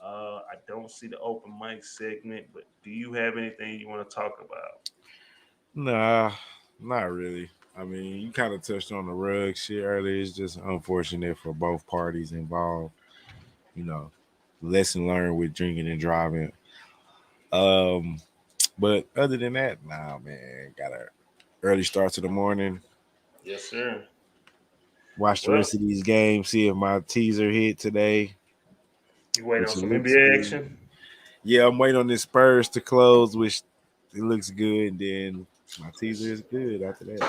I don't see the open mic segment, but do you have anything you want to talk about? Nah, not really. I mean, you kind of touched on the rug shit earlier. It's just unfortunate for both parties involved. You know, lesson learned with drinking and driving. But other than that, nah, man, got a early start to the morning. Yes, sir. Watch the rest of these games. See if my teaser hit today. You waiting on some NBA action? Yeah, I'm waiting on the Spurs to close, which it looks good. And then my teaser is good after that.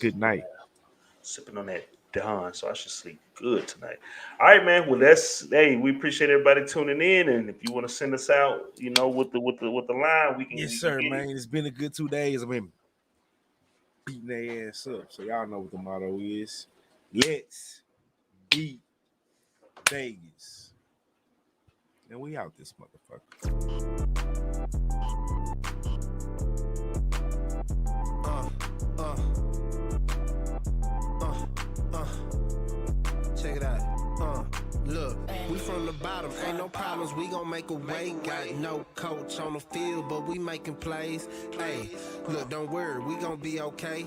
Good night. Sipping on that done, so I should sleep good tonight. All right, man. Well, we appreciate everybody tuning in, and if you want to send us out, with the line, we can. Yes, we sir, can get man. It's been a good 2 days. I've been beating their ass up, so y'all know what the motto is. Let's beat Vegas. And we out this motherfucker. Check it out. Look, we from the bottom, ain't no problems, we gon' make a way. Got no coach on the field, but we making plays. Hey, look, don't worry, we gon' be okay.